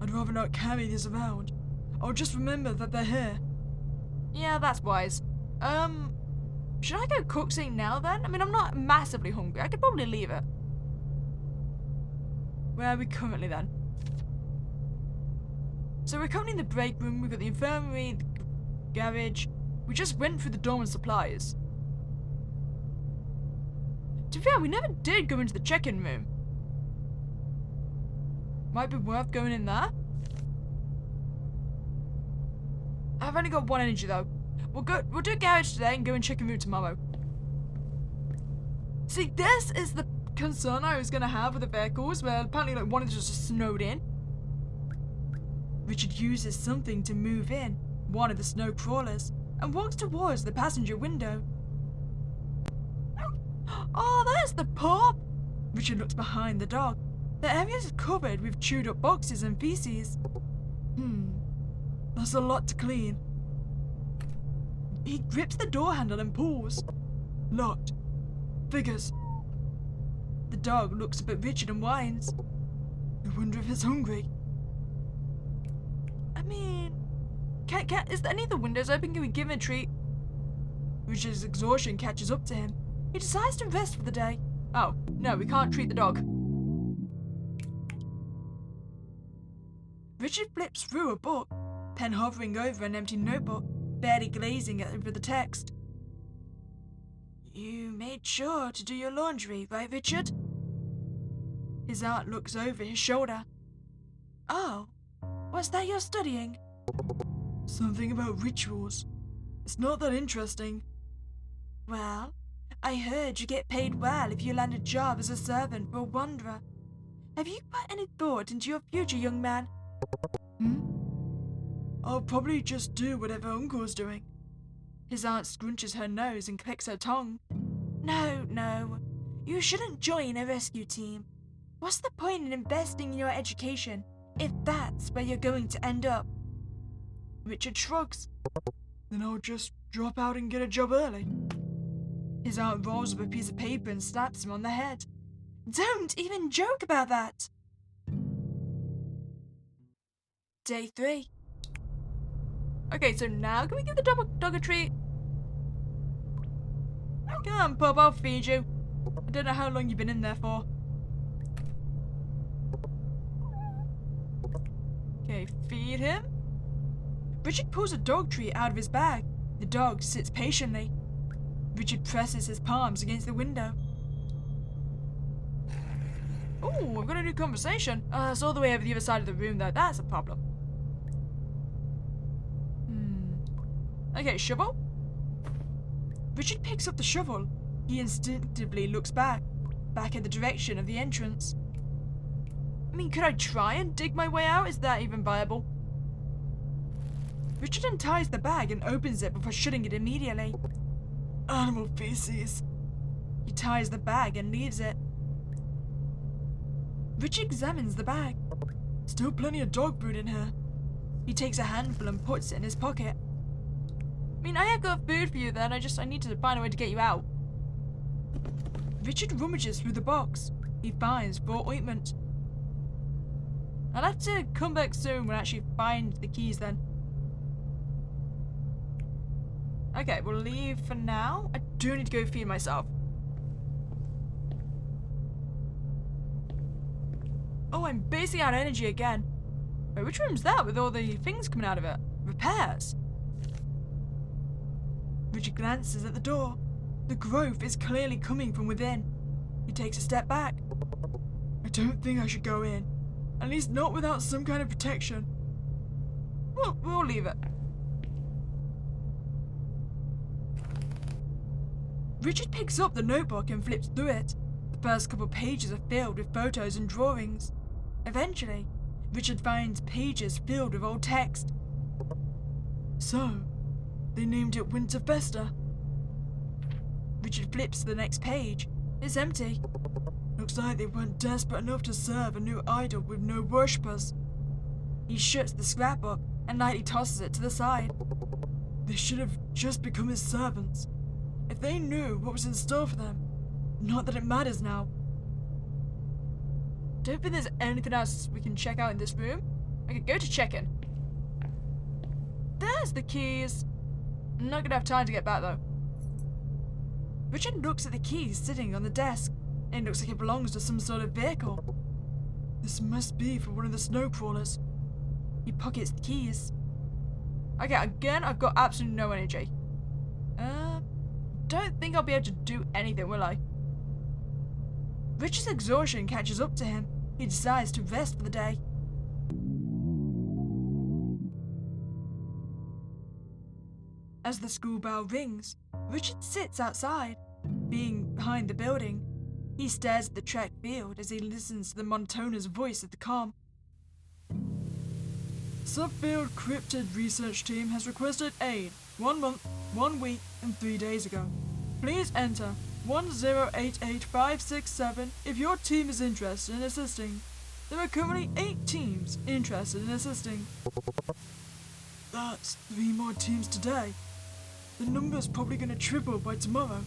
I'd rather not carry these around. I'll just remember that they're here. Yeah, that's wise. Should I go cook something now then? I mean, I'm not massively hungry. I could probably leave it. Where are we currently then? So we're currently in the break room. We've got the infirmary, the garage. We just went through the dormant supplies. To be fair, we never did go into the check-in room. Might be worth going in there. I've only got 1 energy though. We'll do garage today and go and check-in room tomorrow. See, this is the concern I was going to have with the vehicles, where apparently one is just snowed in. Richard uses something to move in, one of the snow crawlers, and walks towards the passenger window. Oh, there's the pup! Richard looks behind the dog. The area is covered with chewed up boxes and feces. That's a lot to clean. He grips the door handle and pulls. Locked. Figures. The dog looks up at Richard and whines. I wonder if it's hungry. I mean, is any of the windows open? Can we give him a treat? Richard's exhaustion catches up to him. He decides to rest for the day. Oh, no, we can't treat the dog. Richard flips through a book, pen hovering over an empty notebook, barely glazing over the text. You made sure to do your laundry, right, Richard? His aunt looks over his shoulder. Oh, what's that you're studying? Something about rituals. It's not that interesting. Well, I heard you get paid well if you land a job as a servant for a wanderer. Have you put any thought into your future, young man? I'll probably just do whatever Uncle's doing. His aunt scrunches her nose and clicks her tongue. No. You shouldn't join a rescue team. What's the point in investing in your education if that's where you're going to end up? Richard shrugs. Then I'll just drop out and get a job early. His aunt rolls up a piece of paper and slaps him on the head. Don't even joke about that! Day 3. Okay, so now can we give the dog a treat? Come on, pup, I'll feed you. I don't know how long you've been in there for. Okay, feed him. Richard pulls a dog treat out of his bag. The dog sits patiently. Richard presses his palms against the window. Oh, I've got a new conversation. It's all the way over the other side of the room, though. That's a problem. Okay, shovel. Richard picks up the shovel. He instinctively looks back in the direction of the entrance. I mean, could I try and dig my way out? Is that even viable? Richard unties the bag and opens it before shutting it immediately. Animal feces. He ties the bag and leaves it. Richard examines the bag. Still plenty of dog food in here. He takes a handful and puts it in his pocket. I mean, I have got food for you then, I need to find a way to get you out. Richard rummages through the box. He finds raw ointment. I'll have to come back soon when I actually find the keys then. Okay, we'll leave for now. I do need to go feed myself. Oh, I'm basically out of energy again. Wait, which room's that with all the things coming out of it? Repairs? Richard glances at the door. The growth is clearly coming from within. He takes a step back. I don't think I should go in. At least not without some kind of protection. Well, we'll leave it. Richard picks up the notebook and flips through it. The first couple pages are filled with photos and drawings. Eventually, Richard finds pages filled with old text. So, they named it Winterfesta. Richard flips to the next page. It's empty. Looks like they weren't desperate enough to serve a new idol with no worshippers. He shuts the scrapbook and lightly tosses it to the side. They should have just become his servants. If they knew what was in store for them. Not that it matters now. Don't think there's anything else we can check out in this room. I could go to check-in. There's the keys. I'm not gonna have time to get back though. Richard looks at the keys sitting on the desk. It looks like it belongs to some sort of vehicle. This must be for one of the snow crawlers. He pockets the keys. Okay, again, I've got absolutely no energy. Don't think I'll be able to do anything, will I? Richard's exhaustion catches up to him. He decides to rest for the day. As the school bell rings, Richard sits outside. being behind the building. He stares at the track field as he listens to the monotonous voice of the comm. Subfield Cryptid Research Team has requested aid 1 month, 1 week, and 3 days ago. Please enter 1088567 if your team is interested in assisting. There are currently 8 teams interested in assisting. That's 3 more teams today. The number's probably going to triple by tomorrow.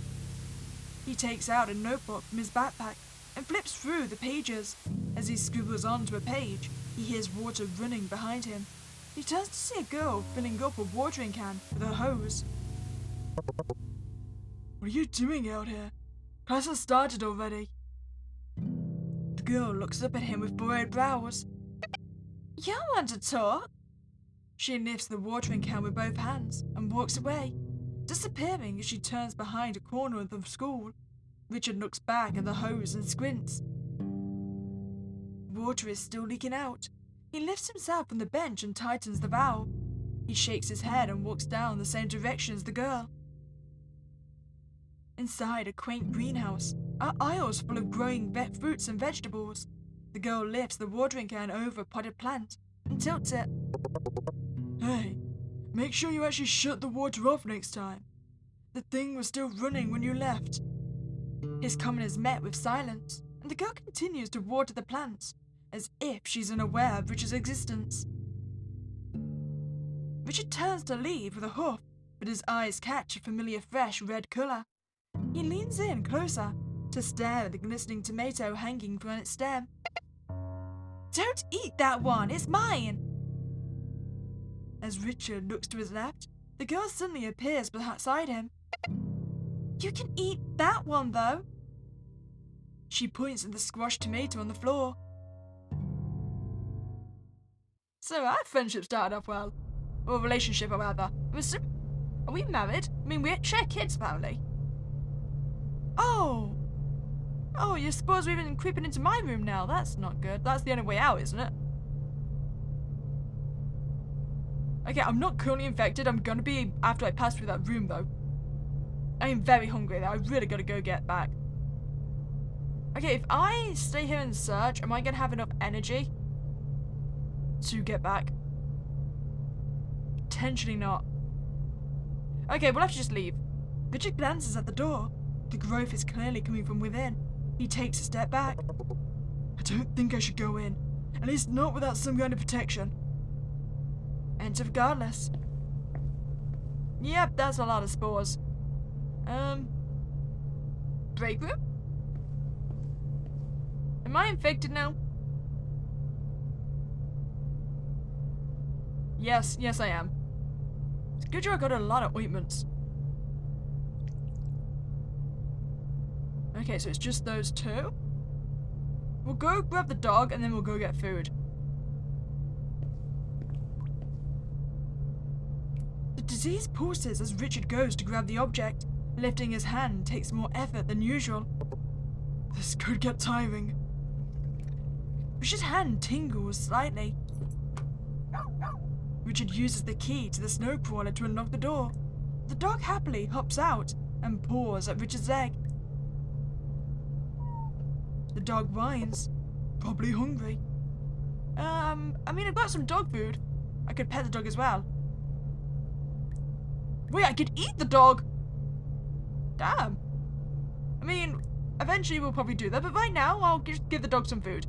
He takes out a notebook from his backpack and flips through the pages. As he scribbles onto a page, he hears water running behind him. He turns to see a girl filling up a watering can with a hose. What are you doing out here? Class has started already. The girl looks up at him with furrowed brows. You want to talk? She lifts the watering can with both hands and walks away, disappearing as she turns behind a corner of the school. Richard looks back at the hose and squints. Water is still leaking out. He lifts himself from the bench and tightens the valve. He shakes his head and walks down the same direction as the girl. Inside a quaint greenhouse are aisles full of growing fruits and vegetables. The girl lifts the watering can over a potted plant and tilts it. Hey, make sure you actually shut the water off next time. The thing was still running when you left. His comment is met with silence, and the girl continues to water the plants, as if she's unaware of Richard's existence. Richard turns to leave with a hoof, but his eyes catch a familiar fresh red colour. He leans in closer to stare at the glistening tomato hanging from its stem. Don't eat that one, it's mine! As Richard looks to his left, the girl suddenly appears beside him. You can eat that one, though. She points at the squashed tomato on the floor. So our friendship started off well. Or relationship, or rather. Are we married? I mean, we share kids, apparently. Oh, you suppose we've been creeping into my room now? That's not good. That's the only way out, isn't it? Okay, I'm not currently infected. I'm gonna be after I pass through that room, though. I am very hungry, though. I really gotta go get back. Okay, if I stay here and search, am I gonna have enough energy to get back? Potentially not. Okay, we'll have to just leave. Richard glances at the door. The growth is clearly coming from within. He takes a step back. I don't think I should go in. At least not without some kind of protection. Enter regardless. Yep, that's a lot of spores. Break room? Am I infected now? Yes, I am. It's good I got a lot of ointments. Okay, so it's just those 2. We'll go grab the dog and then we'll go get food. The disease pulses as Richard goes to grab the object. Lifting his hand takes more effort than usual. This could get tiring. Richard's hand tingles slightly. Richard uses the key to the snow crawler to unlock the door. The dog happily hops out and paws at Richard's leg. The dog whines, probably hungry. I mean, I've got some dog food. I could pet the dog as well. Wait, I could eat the dog! Damn. I mean, eventually we'll probably do that, but right now I'll just give the dog some food.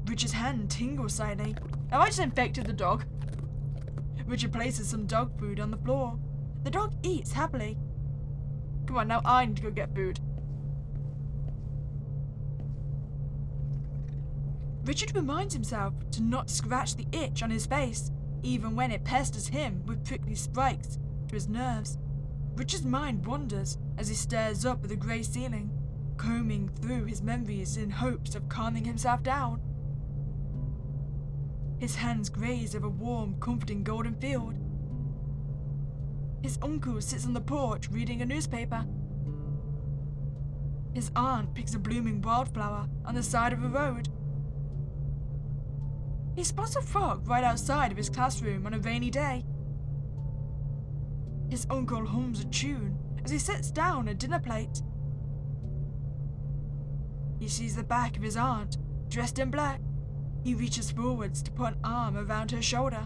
Richard's hand tingles slightly. Have I just infected the dog? Richard places some dog food on the floor. The dog eats happily. Come on, now I need to go get food. Richard reminds himself to not scratch the itch on his face, even when it pesters him with prickly spikes to his nerves. Richard's mind wanders as he stares up at the grey ceiling, combing through his memories in hopes of calming himself down. His hands graze over a warm, comforting golden field. His uncle sits on the porch reading a newspaper. His aunt picks a blooming wildflower on the side of a road. He spots a frog right outside of his classroom on a rainy day. His uncle hums a tune as he sets down a dinner plate. He sees the back of his aunt, dressed in black. He reaches forwards to put an arm around her shoulder.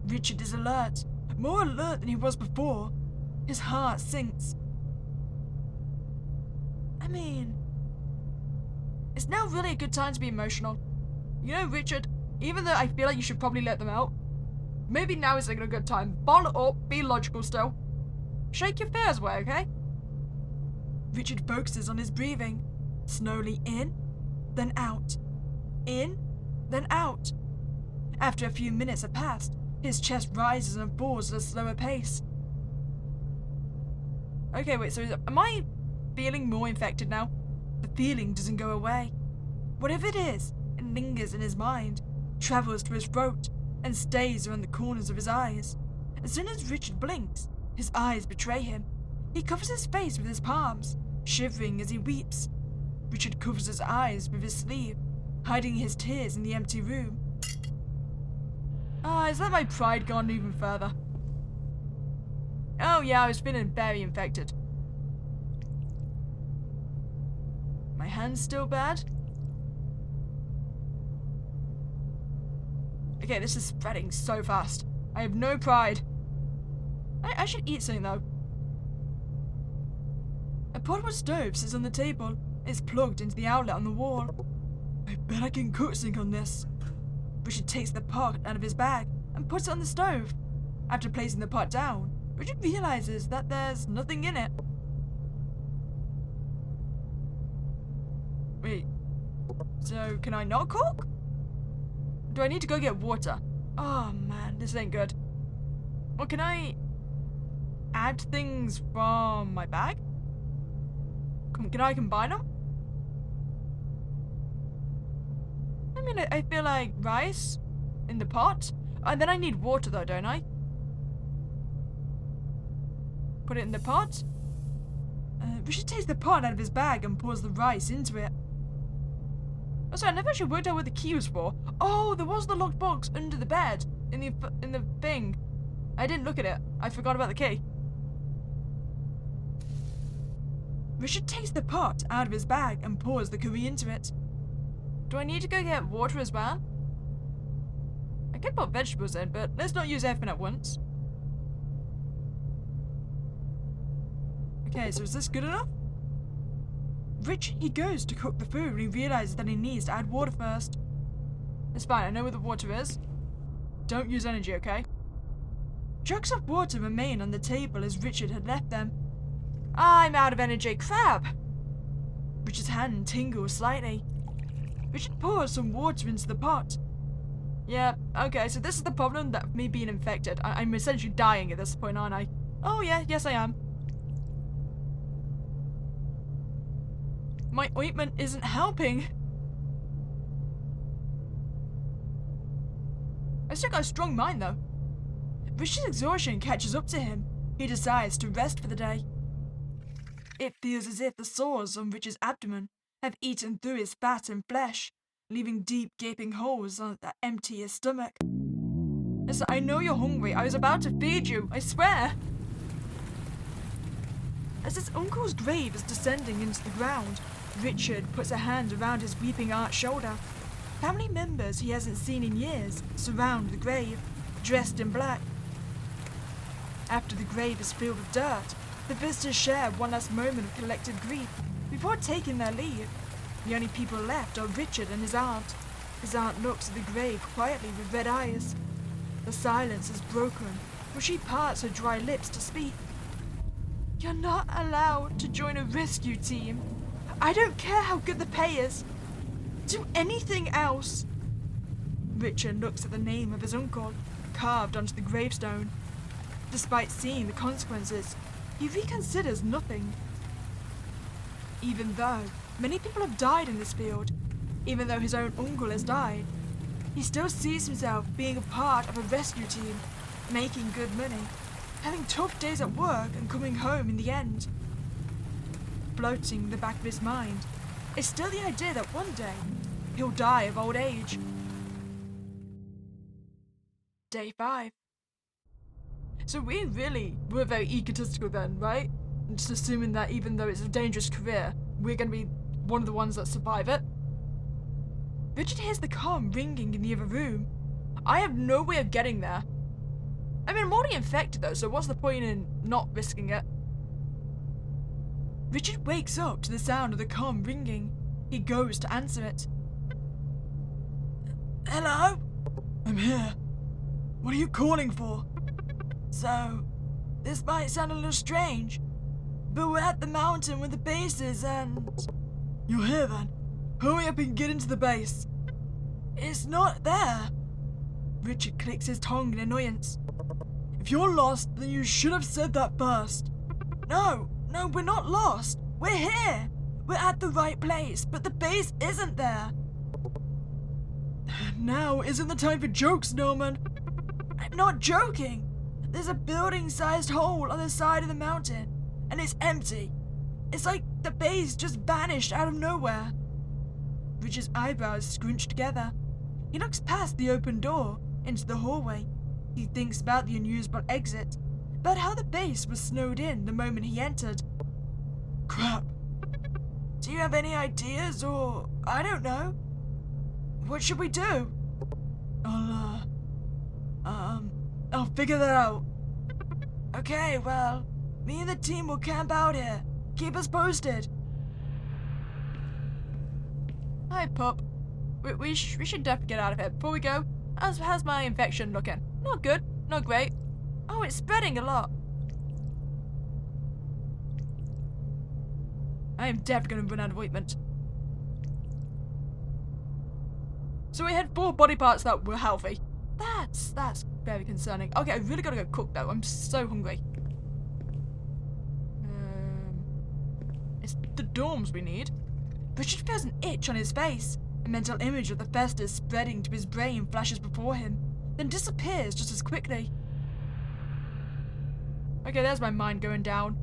Richard is alert, more alert than he was before. His heart sinks. I mean, it's now really a good time to be emotional. You know, Richard, even though I feel like you should probably let them out, maybe now isn't a good time. Bottle it up, be logical still. Shake your fears away, okay? Richard focuses on his breathing. Slowly in, then out. In, then out. After a few minutes have passed, his chest rises and falls at a slower pace. Okay, wait, so am I feeling more infected now? The feeling doesn't go away. Whatever it is, it lingers in his mind, travels to his throat, and stays around the corners of his eyes. As soon as Richard blinks, his eyes betray him. He covers his face with his palms, shivering as he weeps. Richard covers his eyes with his sleeve, hiding his tears in the empty room. Is that my pride gone even further? Oh yeah, I was feeling very infected. My hand's still bad? Okay, this is spreading so fast. I have no pride. I should eat something though. A portable stove sits on the table. It's plugged into the outlet on the wall. I bet I can cook something on this. Richard takes the pot out of his bag and puts it on the stove. After placing the pot down, Richard realizes that there's nothing in it. Wait, so can I not cook? Do I need to go get water? Oh man, this ain't good. Or can I add things from my bag? Can I combine them? I mean, I feel like rice in the pot. And then I need water though, don't I? Put it in the pot. Richard takes the pot out of his bag and pours the rice into it. Also, I never actually worked out what the key was for. Oh, there was the locked box under the bed in the thing. I didn't look at it. I forgot about the key. Richard takes the pot out of his bag and pours the curry into it. Do I need to go get water as well? I could put vegetables in, but let's not use everything at once. Okay, so is this good enough? He goes to cook the food and he realizes that he needs to add water first. It's fine, I know where the water is. Don't use energy, okay? Jugs of water remain on the table as Richard had left them. I'm out of energy, crap! Richard's hand tingles slightly. Richard pours some water into the pot. Yeah, okay, so this is the problem that me being infected. I'm essentially dying at this point, aren't I? Oh yeah, yes I am. My ointment isn't helping. I still got a strong mind though. Richard's exhaustion catches up to him. He decides to rest for the day. It feels as if the sores on Richard's abdomen have eaten through his fat and flesh, leaving deep gaping holes on that empty his stomach. Listen, I know you're hungry. I was about to feed you, I swear. As his uncle's grave is descending into the ground, Richard puts a hand around his weeping aunt's shoulder. Family members he hasn't seen in years surround the grave, dressed in black. After the grave is filled with dirt, the visitors share one last moment of collective grief before taking their leave. The only people left are Richard and his aunt. His aunt looks at the grave quietly with red eyes. The silence is broken when she parts her dry lips to speak. You're not allowed to join a rescue team. I don't care how good the pay is. Do anything else. Richard looks at the name of his uncle, carved onto the gravestone. Despite seeing the consequences, he reconsiders nothing. Even though many people have died in this field, even though his own uncle has died, he still sees himself being a part of a rescue team, making good money, having tough days at work and coming home in the end. Floating in the back of his mind is still the idea that one day he'll die of old age. Day 5. So we really were very egotistical then, right? Just assuming that even though it's a dangerous career, we're gonna be one of the ones that survive it. Richard hears the com ringing in the other room. I have no way of getting there. I mean, I'm already infected though, so what's the point in not risking it? Richard wakes up to the sound of the com ringing. He goes to answer it. Hello? I'm here. What are you calling for? So, this might sound a little strange, but we're at the mountain where the base is and... You're here then? Hurry up and get into the base. It's not there. Richard clicks his tongue in annoyance. If you're lost, then you should have said that first. No, we're not lost. We're here. We're at the right place, but the base isn't there. Now isn't the time for jokes, Norman. I'm not joking. There's a building-sized hole on the side of the mountain, and it's empty. It's like the base just vanished out of nowhere. Richard's eyebrows scrunched together. He looks past the open door into the hallway. He thinks about the unusable exit, about how the base was snowed in the moment he entered. Crap. Do you have any ideas, or I don't know? What should we do? I'll figure that out. Okay, well, me and the team will camp out here. Keep us posted. Hi, pup. We should definitely get out of here. Before we go, how's my infection looking? Not good, not great. Oh, it's spreading a lot. I am definitely gonna run out of ointment. So we had 4 body parts that were healthy. That's very concerning. Okay, I really gotta go cook though. I'm so hungry. It's the dorms we need. Richard feels an itch on his face. A mental image of the festus spreading to his brain flashes before him, then disappears just as quickly. Okay, there's my mind going down.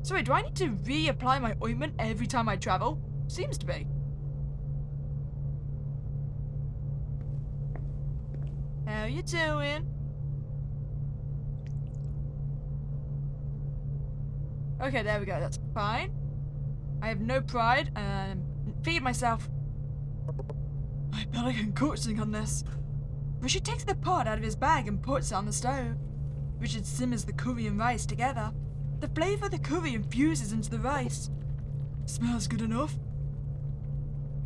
So wait, do I need to reapply my ointment every time I travel? Seems to be. How you doing? Okay, there we go, that's fine. I have no pride, and feed myself. I bet I can cook something on this. Richard takes the pot out of his bag and puts it on the stove. Richard simmers the curry and rice together. The flavour of the curry infuses into the rice. Smells good enough.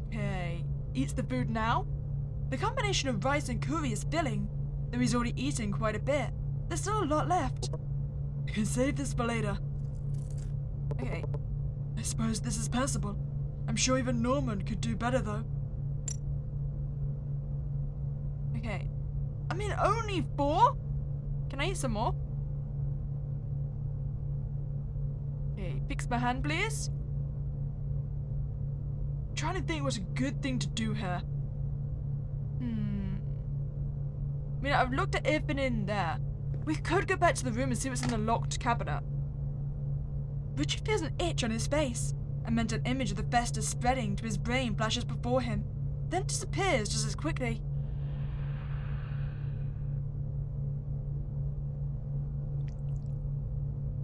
Okay, eats the food now. The combination of rice and curry is filling, though he's already eaten quite a bit. There's still a lot left. I can save this for later. Okay, I suppose this is passable. I'm sure even Norman could do better though. Okay, I mean only 4? Can I eat some more? Okay, fix my hand please. I'm trying to think what's a good thing to do here. I mean, I've looked at everything in there. We could go back to the room and see what's in the locked cabinet. Richard feels an itch on his face. A mental image of the festus spreading to his brain flashes before him, then disappears just as quickly.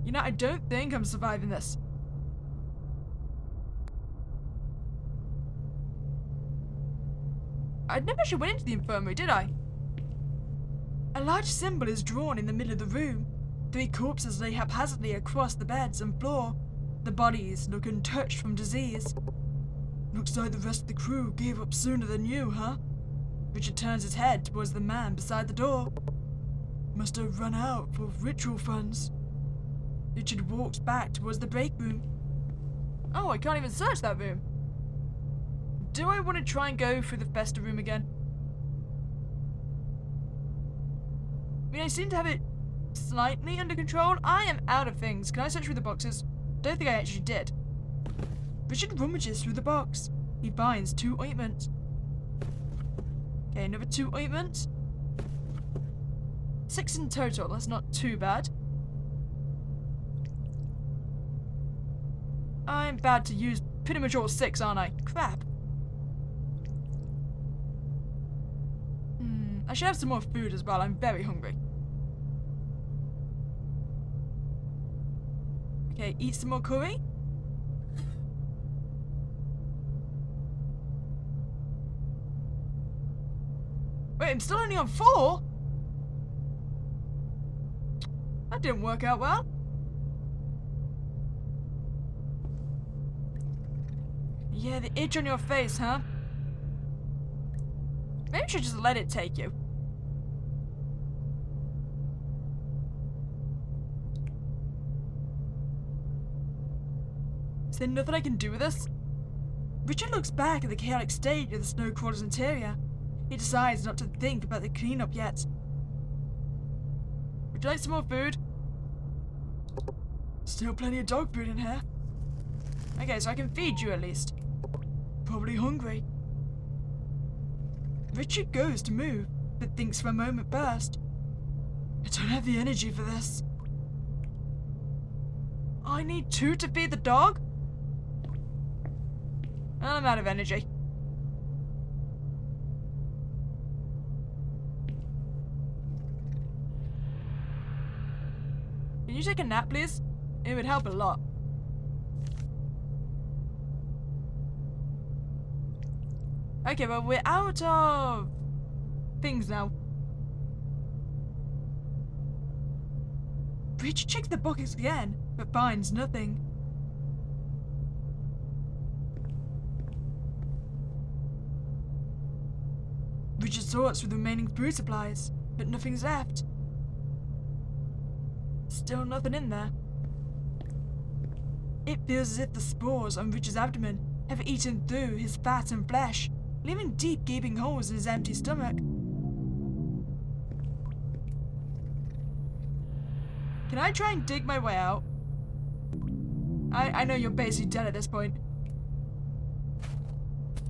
You know, I don't think I'm surviving this. I never actually went into the infirmary, did I? A large symbol is drawn in the middle of the room. 3 corpses lay haphazardly across the beds and floor. The bodies look untouched from disease. Looks like the rest of the crew gave up sooner than you, huh? Richard turns his head towards the man beside the door. Must have run out for ritual funds. Richard walks back towards the break room. Oh, I can't even search that room. Do I want to try and go through the festa room again? I mean, I seem to have it slightly under control. I am out of things. Can I search through the boxes? Don't think I actually did. Richard rummages through the box. He finds 2 ointments. Okay, another 2 ointments. 6 in total. That's not too bad. I'm bad to use pretty much all 6, aren't I? Crap. I should have some more food as well. I'm very hungry. Okay, eat some more curry. Wait, I'm still only on 4? That didn't work out well. Yeah, the itch on your face, huh? Maybe you should just let it take you. Is there nothing I can do with this? Richard looks back at the chaotic state of the snow crawler's interior. He decides not to think about the cleanup yet. Would you like some more food? Still plenty of dog food in here. Okay, so I can feed you at least. Probably hungry. Richard goes to move, but thinks for a moment first. I don't have the energy for this. I need 2 to feed the dog? I'm out of energy. Can you take a nap, please? It would help a lot. Okay, well, we're out of things now. Richard checks the buckets again, but finds nothing. Richard sorts through the remaining food supplies, but nothing's left. Still nothing in there. It feels as if the spores on Richard's abdomen have eaten through his fat and flesh, leaving deep gaping holes in his empty stomach. Can I try and dig my way out? I know you're basically dead at this point.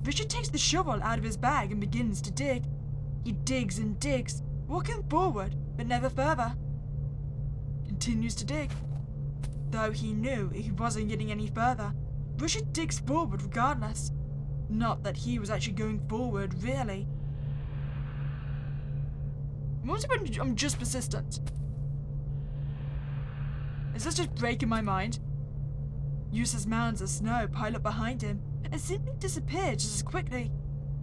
Richard takes the shovel out of his bag and begins to dig. He digs and digs, walking forward, but never further. Continues to dig. Though he knew he wasn't getting any further, Richard digs forward regardless. Not that he was actually going forward, really. I'm just persistent. Is this just breaking my mind? Useless mounds of snow pile up behind him and simply disappear just as quickly.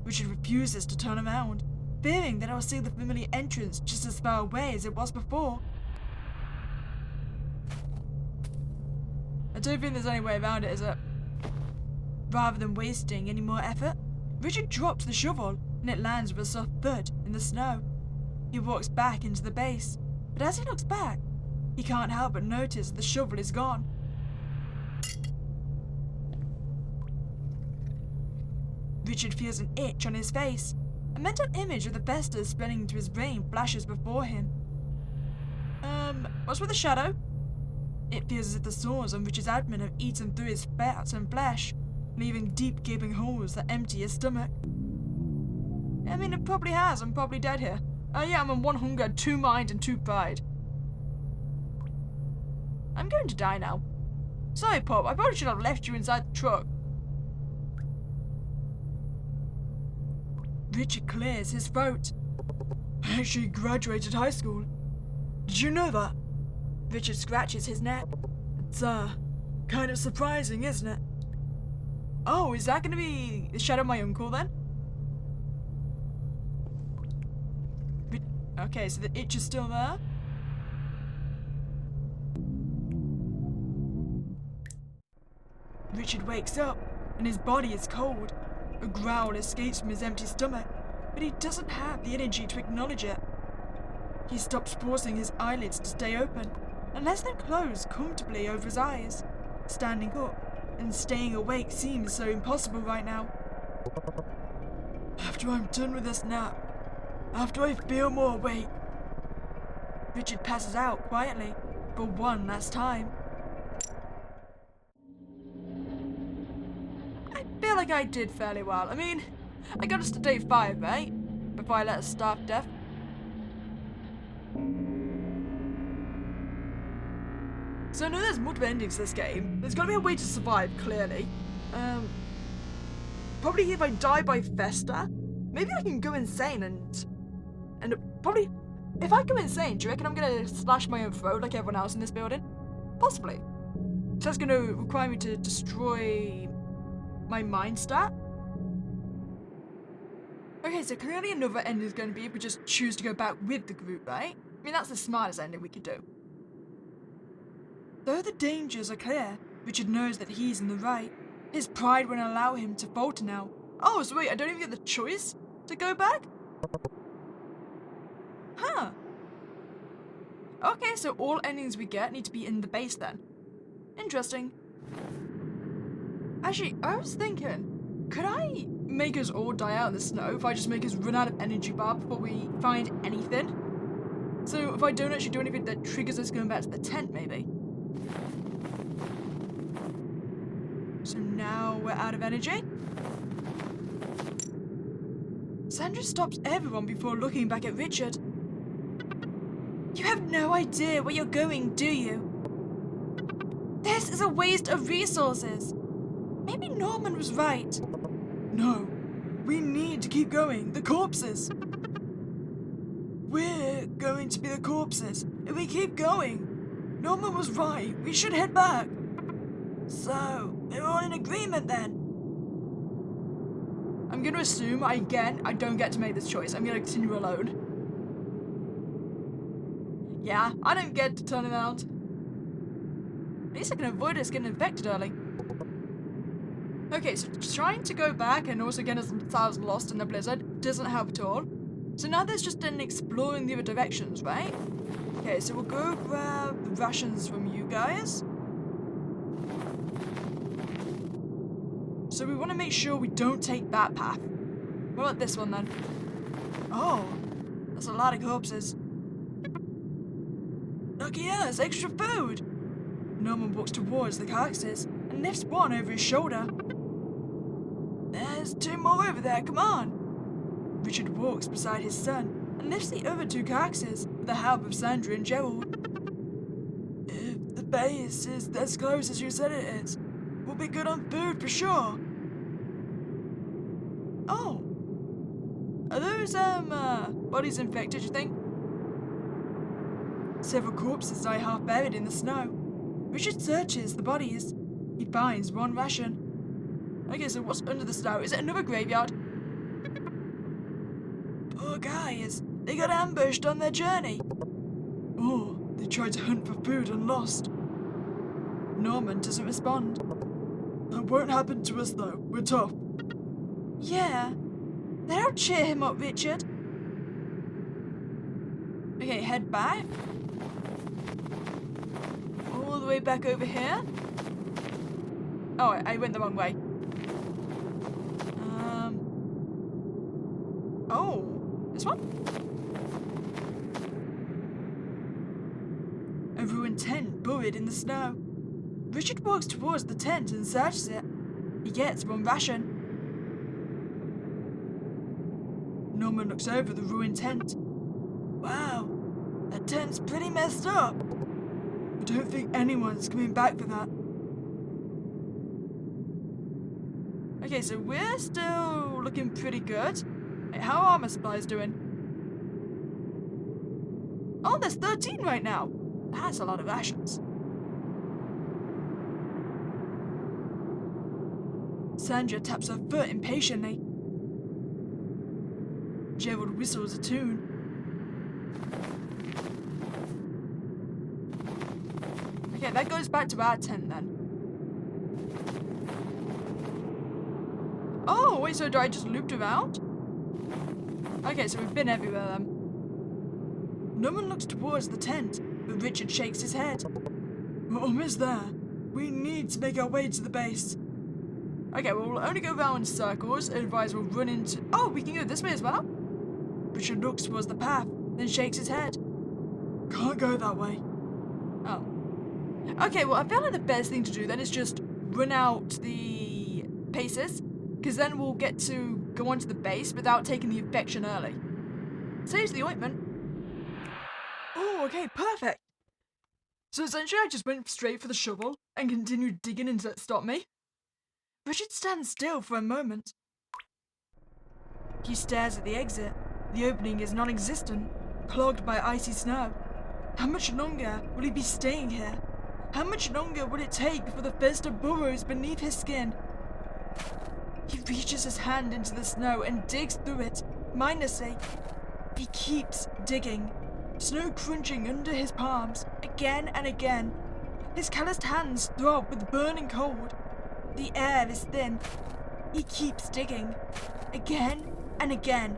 Richard refuses to turn around, fearing that I will see the familiar entrance just as far away as it was before. I don't think there's any way around it, is it? Rather than wasting any more effort, Richard drops the shovel and it lands with a soft thud in the snow. He walks back into the base, but as he looks back, he can't help but notice the shovel is gone. Richard feels an itch on his face. A mental image of the festers spreading into his brain flashes before him. What's with the shadow? It feels as if the sores on Richard's abdomen have eaten through his fat and flesh, leaving deep gaping holes that empty his stomach. I mean, it probably has. I'm probably dead here. Yeah, I'm on 1 hunger, 2 mind, and 2 pride. I'm going to die now. Sorry, Pop. I probably should have left you inside the truck. Richard clears his throat. I actually graduated high school. Did you know that? Richard scratches his neck. It's, kind of surprising, isn't it? Oh, is that gonna be the shadow of my uncle, then? Okay, so the itch is still there? Richard wakes up, and his body is cold. A growl escapes from his empty stomach, but he doesn't have the energy to acknowledge it. He stops forcing his eyelids to stay open, and lets them close comfortably over his eyes. Standing up and staying awake seems so impossible right now. After I'm done with this nap, after I feel more awake, Richard passes out quietly for one last time. I feel like I did fairly well. I mean, I got us to day 5, right? Before I let us starve to death. So I know there's multiple endings to this game. There's gotta be a way to survive, clearly. Probably if I die by Festa, maybe I can go insane and and probably, if I go insane, do you reckon I'm gonna slash my own throat like everyone else in this building? Possibly. So that's gonna require me to destroy my mind stat. Okay, so clearly another ending is going to be if we just choose to go back with the group, right? I mean, that's the smartest ending we could do. Though the dangers are clear, Richard knows that he's in the right. His pride won't allow him to falter now. Oh, so wait, I don't even get the choice to go back? Huh. Okay, so all endings we get need to be in the base then. Interesting. Actually, I was thinking, could I make us all die out in the snow if I just make us run out of energy bar before we find anything? So if I don't actually do anything that triggers us going back to the tent, maybe. So now we're out of energy. Sandra stops everyone before looking back at Richard. You have no idea where you're going, do you? This is a waste of resources. Maybe Norman was right. No, we need to keep going. The corpses. We're going to be the corpses if we keep going. Norman was right. We should head back. So, we're all in agreement then. I'm going to assume, I don't get to make this choice. I'm going to continue alone. Yeah, I don't get to turn around. At least I can avoid us getting infected early. Okay, so trying to go back and also get ourselves lost in the blizzard doesn't help at all. So now there's just an exploring the other directions, right? Okay, so we'll go grab the rations from you guys. So we want to make sure we don't take that path. What about this one then? Oh, that's a lot of corpses. Lucky us, extra food! Norman walks towards the carcasses and lifts one over his shoulder. There's two more over there, come on! Richard walks beside his son and lifts the other two carcasses with the help of Sandra and Gerald. If the base is as close as you said it is, we'll be good on food for sure. Oh. Are those, bodies infected, you think? Several corpses lie half buried in the snow. Richard searches the bodies. He finds one ration. Okay, so what's under the snow? Is it another graveyard? Poor guys. They got ambushed on their journey. Oh, they tried to hunt for food and lost. Norman doesn't respond. That won't happen to us though. We're tough. Yeah. That'll cheer him up, Richard. Okay, head back. All the way back over here. Oh, I went the wrong way. Oh, this one? A ruined tent buried in the snow. Richard walks towards the tent and searches it. He gets one ration. Norman looks over the ruined tent. Wow, that tent's pretty messed up. I don't think anyone's coming back for that. Okay, so we're still looking pretty good. Wait, how are armor supplies doing? Oh, there's 13 right now. That's a lot of rations. Sandra taps her foot impatiently. Gerald whistles a tune. Okay, that goes back to our tent then. Oh, wait, so do I just looped around? Okay, so we've been everywhere then. Norman looks towards the tent, but Richard shakes his head. We're almost there. We need to make our way to the base. Okay, well, we'll only go round in circles, otherwise we'll run into... Oh, we can go this way as well? Richard looks towards the path, then shakes his head. Can't go that way. Oh. Okay, well, I feel like the best thing to do then is just run out the paces, because then we'll get to go onto the base without taking the infection early. Saves the ointment. Oh, okay, perfect. So essentially I just went straight for the shovel and continued digging until it stopped me. Richard stands still for a moment. He stares at the exit. The opening is non-existent, clogged by icy snow. How much longer will he be staying here? How much longer will it take before the fester burrows beneath his skin? He reaches his hand into the snow and digs through it, mindlessly. He keeps digging, snow crunching under his palms, again and again. His calloused hands throb with burning cold. The air is thin. He keeps digging, again and again,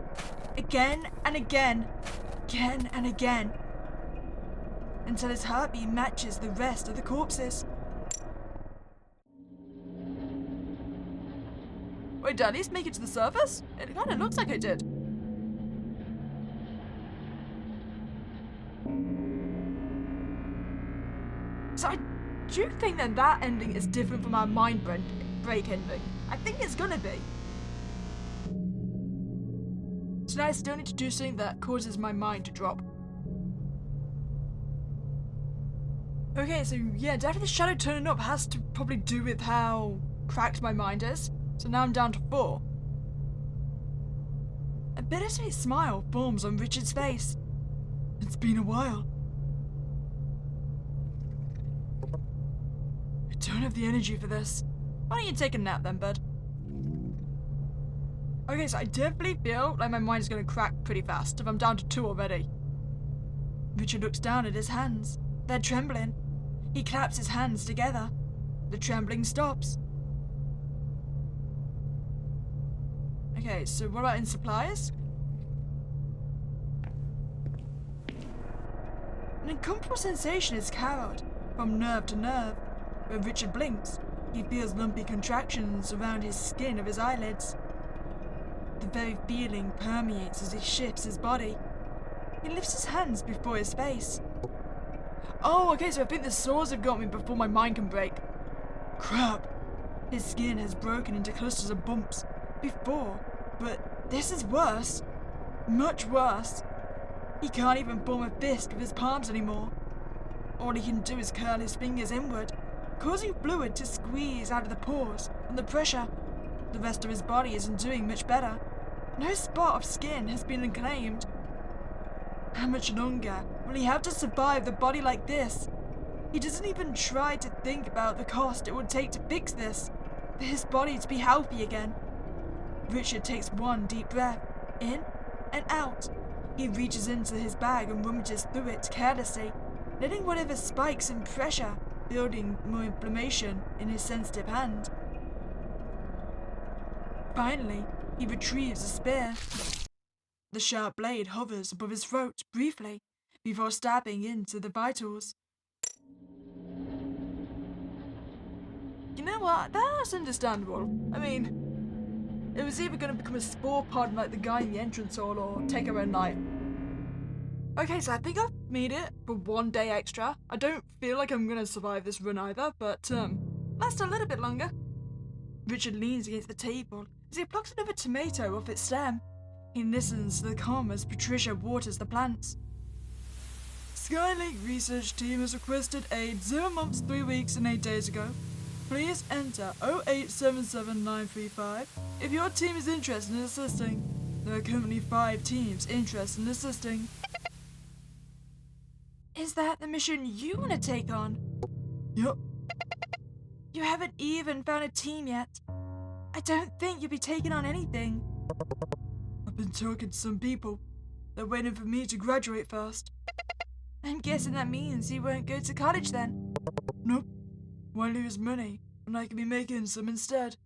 again and again, again and again, until his heartbeat matches the rest of the corpses. Wait, did I at least make it to the surface? It kind of looks like I did. So I do think that ending is different from our mind break ending. I think it's gonna be. So now I still need to do something that causes my mind to drop. Okay, so yeah, definitely the shadow turning up has to probably do with how cracked my mind is. So now I'm down to 4. A bittersweet smile forms on Richard's face. It's been a while. I don't have the energy for this. Why don't you take a nap then, bud? Okay, so I definitely feel like my mind is going to crack pretty fast if I'm down to 2 already. Richard looks down at his hands. They're trembling. He claps his hands together. The trembling stops. Okay, so what about in supplies? An uncomfortable sensation is carried from nerve to nerve. When Richard blinks, he feels lumpy contractions around his skin of his eyelids. The very feeling permeates as he shifts his body. He lifts his hands before his face. Oh, okay, so I think the sores have got me before my mind can break. Crap. His skin has broken into clusters of bumps before, but this is worse. Much worse. He can't even form a fist with his palms anymore. All he can do is curl his fingers inward, causing fluid to squeeze out of the pores from the pressure. The rest of his body isn't doing much better. No spot of skin has been unclaimed. How much longer will he have to survive the body like this? He doesn't even try to think about the cost it would take to fix this, for his body to be healthy again. Richard takes one deep breath, in and out. He reaches into his bag and rummages through it carelessly, letting whatever spikes in pressure, building more inflammation in his sensitive hand. Finally, he retrieves a spear. The sharp blade hovers above his throat briefly, before stabbing into the vitals. You know what? That's understandable. I mean, it was either going to become a spore pod like the guy in the entrance hall or take her own life. Okay, so I think I've made it for 1 day extra. I don't feel like I'm going to survive this run either, but last a little bit longer. Richard leans against the table as he plucks another tomato off its stem. He listens to the calm as Patricia waters the plants. Skylink research team has requested aid 0 months, 3 weeks and 8 days ago. Please enter 0877935 if your team is interested in assisting. There are currently 5 teams interested in assisting. Is that the mission you want to take on? Yup. You haven't even found a team yet. I don't think you'll be taking on anything. I've been talking to some people. They're waiting for me to graduate first. I'm guessing that means you won't go to college then? Nope. Why lose money when I can be making some instead?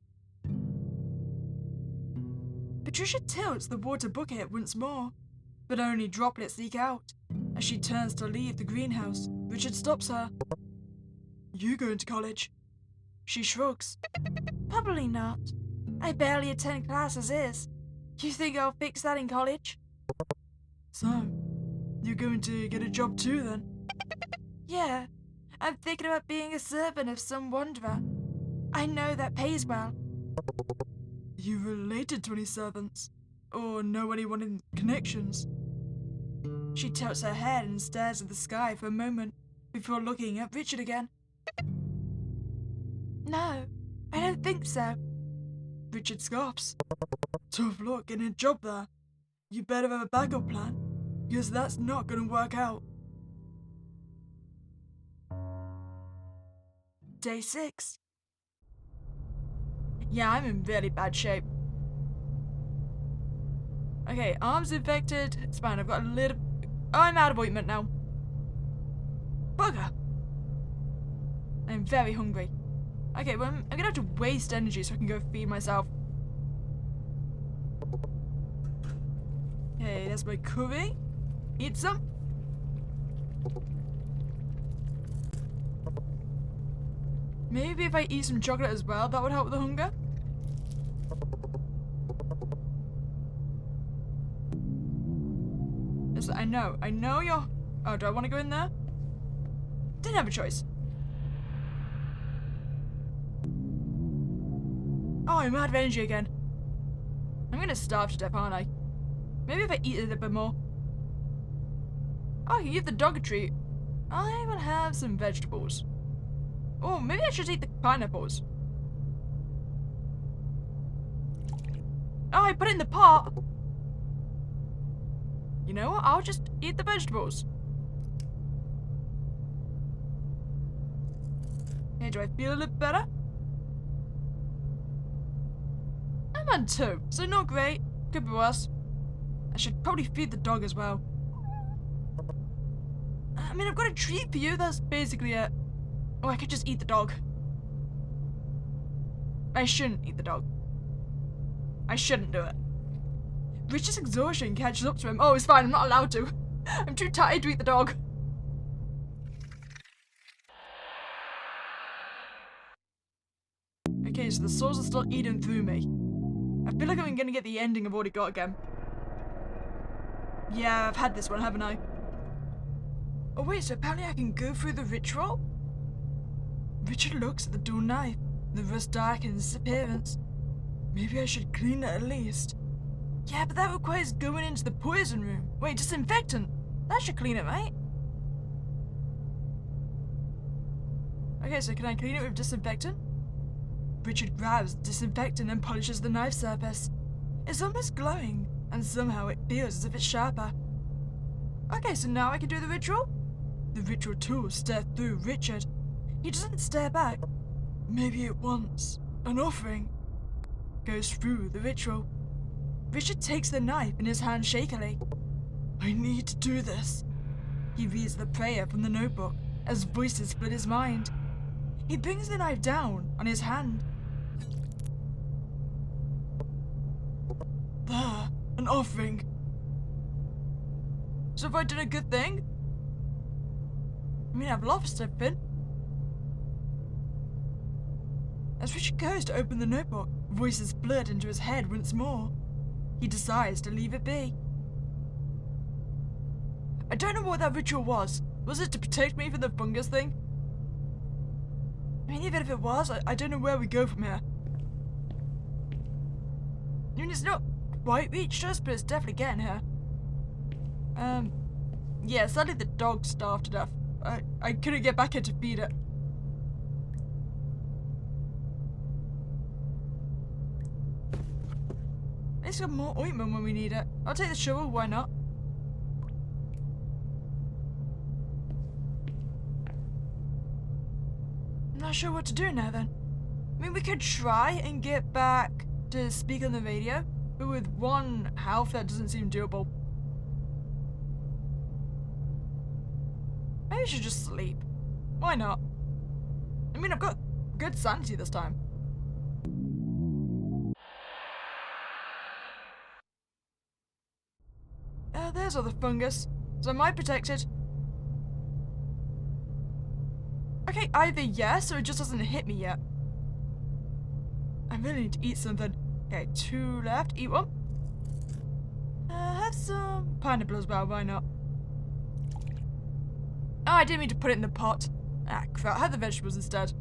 Patricia tilts the water bucket once more, but only droplets leak out. As she turns to leave the greenhouse, Richard stops her. You going to college? She shrugs. Probably not. I barely attend class as is. You think I'll fix that in college? So, you're going to get a job too then? Yeah, I'm thinking about being a servant of some wanderer. I know that pays well. You related to any servants? Or know anyone in connections? She tilts her head and stares at the sky for a moment before looking at Richard again. No, I don't think so. Richard scoffs. Tough luck getting a job there. You better have a backup plan, because that's not gonna work out. Day 6. Yeah, I'm in really bad shape. Okay, arms infected. It's fine, I've got a little... Oh, I'm out of ointment now. Bugger! I'm very hungry. Okay, well, I'm gonna have to waste energy so I can go feed myself. Okay, there's my curry. Eat some. Maybe if I eat some chocolate as well, that would help with the hunger. Yes, I know you're... Oh, do I want to go in there? Didn't have a choice. Oh, I'm out of energy again. I'm gonna starve to death, aren't I? Maybe if I eat a little bit more. Oh, you give the dog a treat. I will have some vegetables. Oh, maybe I should eat the pineapples. Oh, I put it in the pot. You know what? I'll just eat the vegetables. Hey, do I feel a little better? I'm on 2, so not great. Could be worse. I should probably feed the dog as well. I mean, I've got a treat for you, that's basically it. Oh, I could just eat the dog. I shouldn't eat the dog. I shouldn't do it. Richard's exhaustion catches up to him. Oh, it's fine, I'm not allowed to. I'm too tired to eat the dog. Okay, so the souls are still eating through me. I feel like I'm gonna get the ending I've already got again. Yeah, I've had this one, haven't I? Oh wait, so apparently I can go through the ritual? Richard looks at the dual knife. The rust darkens its appearance. Maybe I should clean it at least. Yeah, but that requires going into the poison room. Wait, disinfectant. That should clean it, right? Okay, so can I clean it with disinfectant? Richard grabs disinfectant and polishes the knife surface. It's almost glowing, and somehow it feels as if it's sharper. Okay, so now I can do the ritual? The ritual tools stare through Richard. He doesn't stare back. Maybe it wants an offering. Goes through the ritual. Richard takes the knife in his hand shakily. I need to do this. He reads the prayer from the notebook as voices fill his mind. He brings the knife down on his hand. There, an offering. So have I done a good thing? I mean, I've lost everything. As Richard goes to open the notebook, voices blurt into his head once more. He decides to leave it be. I don't know what that ritual was. Was it to protect me from the fungus thing? I mean, even if it was, I don't know where we go from here. I mean, it's not quite reached us, but it's definitely getting here. Yeah, sadly the dog starved to death. I couldn't get back in to feed it. It's got more ointment when we need it. I'll take the shovel, why not? I'm not sure what to do now then. I mean, we could try and get back to speak on the radio, but with 1 health that doesn't seem doable. Maybe I should just sleep. Why not? I mean, I've got good sanity this time. There's all the fungus, so am I protected? Okay, either yes, or it just doesn't hit me yet. I really need to eat something. Okay, 2 left. Eat 1. Have some pineapple as well, why not? Oh, I didn't mean to put it in the pot. Ah, crap. Have the vegetables instead.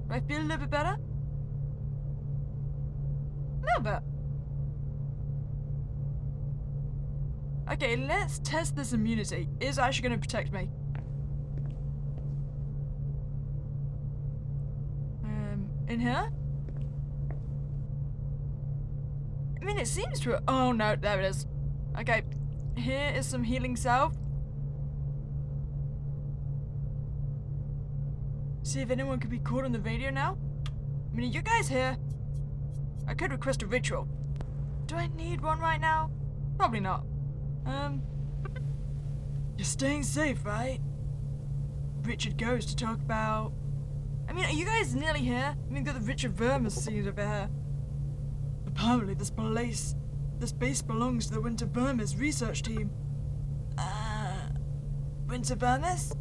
Do I feel a little bit better? A little bit. Okay, let's test this immunity. Is it actually going to protect me? In here? I mean, it seems to... Oh, no, there it is. Okay, here is some healing salve. See if anyone can be caught on the radio now. I mean, are you guys here? I could request a ritual. Do I need one right now? Probably not. You're staying safe, right? Richard goes to talk about... I mean, are you guys nearly here? I mean, got the Richard Vermis scene over here. Apparently, this base belongs to the Winter Vermis research team. Winter Vermis?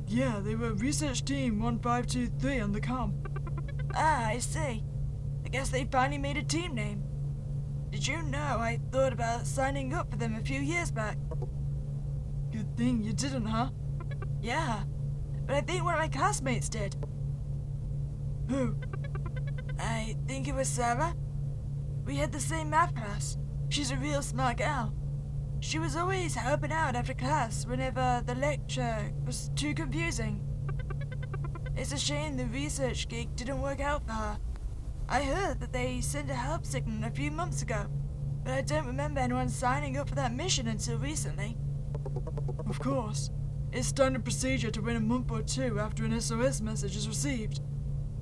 Yeah, they were research team 1523 on the comm. Ah, I see. I guess they finally made a team name. Did you know I thought about signing up for them a few years back? Good thing you didn't, huh? Yeah, but I think one of my classmates did. Who? I think it was Sarah. We had the same math class. She's a real smart gal. She was always helping out after class whenever the lecture was too confusing. It's a shame the research gig didn't work out for her. I heard that they sent a help signal a few months ago, but I don't remember anyone signing up for that mission until recently. Of course. It's standard procedure to wait a month or two after an SOS message is received.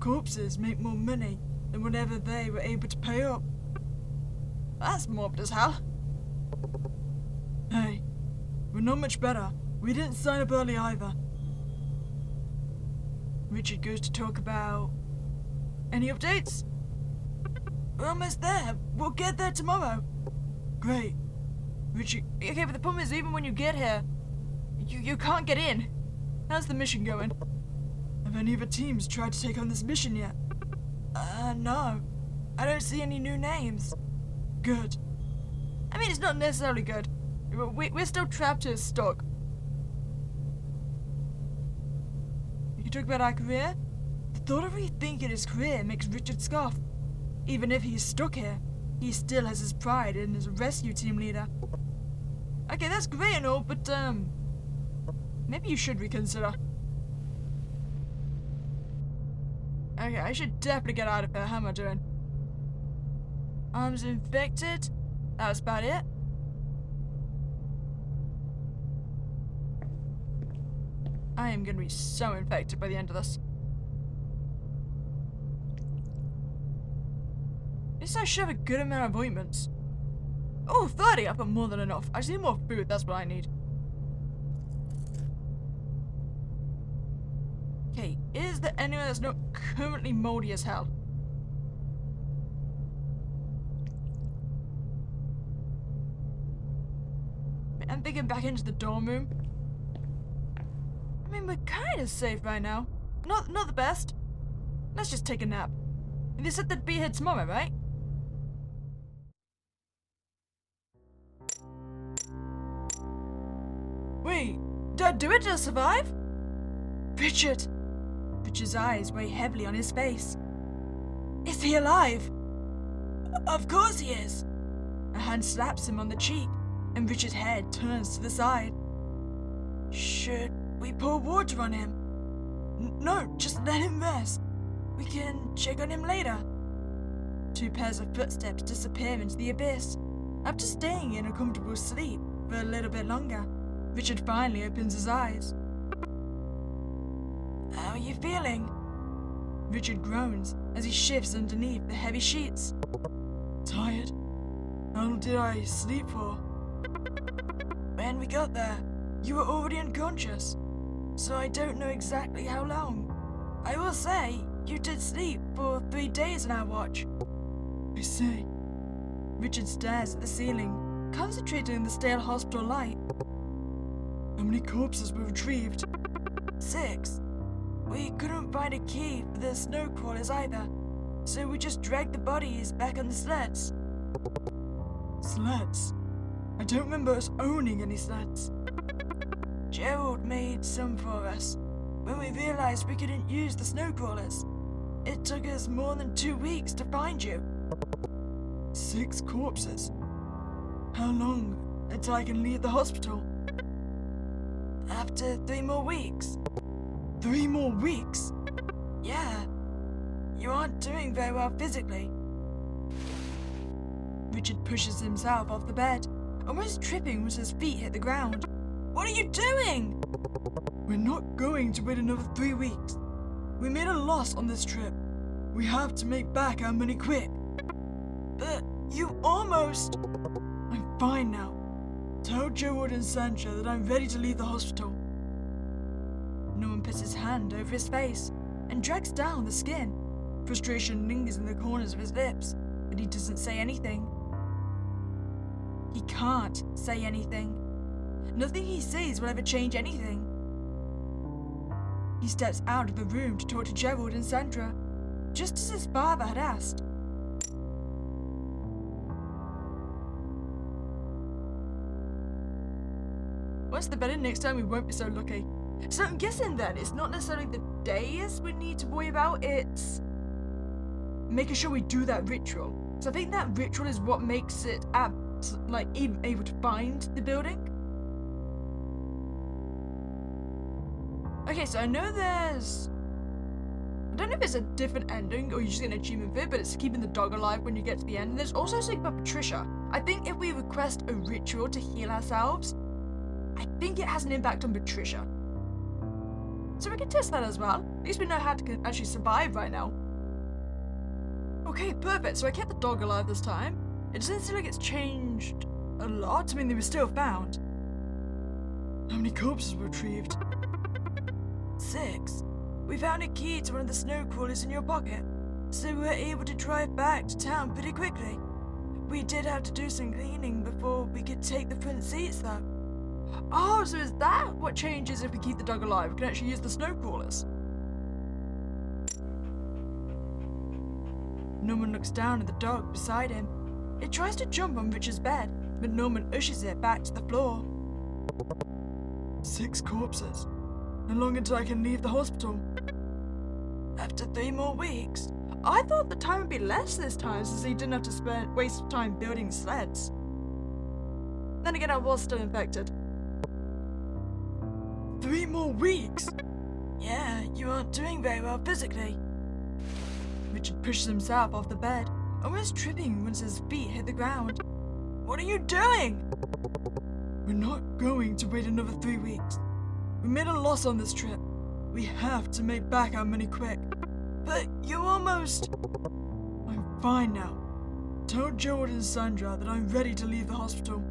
Corpses make more money than whatever they were able to pay up. That's morbid as hell. Hey, we're not much better. We didn't sign up early either. Richard goes to talk about... Any updates? We're almost there. We'll get there tomorrow. Great. Richard... Okay, but the problem is even when you get here, you can't get in. How's the mission going? Have any of the teams tried to take on this mission yet? No. I don't see any new names. Good. I mean, it's not necessarily good. We're still trapped to stock. You can talk about our career? The thought of rethinking his career makes Richard scoff. Even if he's stuck here, he still has his pride in his rescue team leader. Okay, that's great and all, but, maybe you should reconsider. Okay, I should definitely get out of here. How am I doing? Arms infected? That was about it. I am gonna be so infected by the end of this. At least I should have a good amount of ointments. Oh, 30! I've got more than enough. I just need more food, that's what I need. Okay, is there anyone that's not currently moldy as hell? I'm thinking back into the dorm room. I mean, we're kind of safe right now. Not the best. Let's just take a nap. They said they'd be here tomorrow, right? Wait, did I do it to survive? Richard! Richard's eyes weigh heavily on his face. Is he alive? Of course he is! A hand slaps him on the cheek, and Richard's head turns to the side. Should we pour water on him? No, just let him rest. We can check on him later. Two pairs of footsteps disappear into the abyss. After staying in a comfortable sleep for a little bit longer, Richard finally opens his eyes. How are you feeling? Richard groans as he shifts underneath the heavy sheets. Tired? How long did I sleep for? When we got there, you were already unconscious, so I don't know exactly how long. I will say, you did sleep for 3 days in our watch. I see. Richard stares at the ceiling, concentrating on the stale hospital light. How many corpses were retrieved? 6. We couldn't find a key for the snow crawlers either, so we just dragged the bodies back on the sleds. Sleds? I don't remember us owning any sleds. Gerald made some for us. When we realized we couldn't use the snow crawlers, it took us more than 2 weeks to find you. 6 corpses? How long until I can leave the hospital? After 3 more weeks. 3 more weeks? Yeah. You aren't doing very well physically. Richard pushes himself off the bed, almost tripping once his feet hit the ground. What are you doing? We're not going to wait another 3 weeks. We made a loss on this trip. We have to make back our money quick. But you almost... I'm fine now. Tell Gerald and Sandra that I'm ready to leave the hospital. Norman puts his hand over his face and drags down the skin. Frustration lingers in the corners of his lips, but he doesn't say anything. He can't say anything. Nothing he says will ever change anything. He steps out of the room to talk to Gerald and Sandra, just as his father had asked. Once they're better, next time we won't be so lucky. So I'm guessing then it's not necessarily the days we need to worry about, it's making sure we do that ritual. So I think that ritual is what makes it even able to find the building. Okay, so I know there's... I don't know if it's a different ending or you just get an achievement for it, but it's keeping the dog alive when you get to the end. And there's also something about Patricia. I think if we request a ritual to heal ourselves, I think it has an impact on Patricia. So we can test that as well. At least we know how to actually survive right now. Okay, perfect. So I kept the dog alive this time. It doesn't seem like it's changed a lot. I mean, they were still found. How many corpses were retrieved? 6. We found a key to one of the snow crawlers in your pocket, so we were able to drive back to town pretty quickly. We did have to do some cleaning before we could take the front seats, though. Oh, so is that what changes if we keep the dog alive? We can actually use the snow crawlers. Norman looks down at the dog beside him. It tries to jump on Richard's bed, but Norman ushers it back to the floor. 6 corpses. And long until I can leave the hospital. After 3 more weeks. I thought the time would be less this time since he didn't have to waste time building sleds. Then again, I was still infected. 3 more weeks? Yeah, you aren't doing very well physically. Richard pushes himself off the bed, almost tripping once his feet hit the ground. What are you doing? We're not going to wait another 3 weeks. We made a loss on this trip. We have to make back our money quick. But you almost... I'm fine now. Tell Gerald and Sandra that I'm ready to leave the hospital.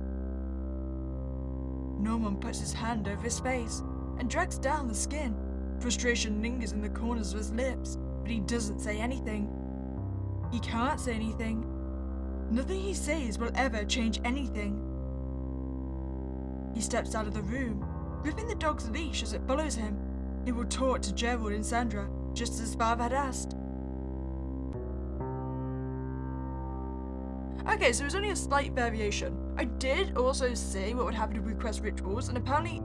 Norman puts his hand over his face and drags down the skin. Frustration lingers in the corners of his lips, but he doesn't say anything. He can't say anything. Nothing he says will ever change anything. He steps out of the room, gripping the dog's leash as it follows him. He will talk to Gerald and Sandra, just as his father had asked. Okay, so it was only a slight variation. I did also say what would happen if we request rituals, and apparently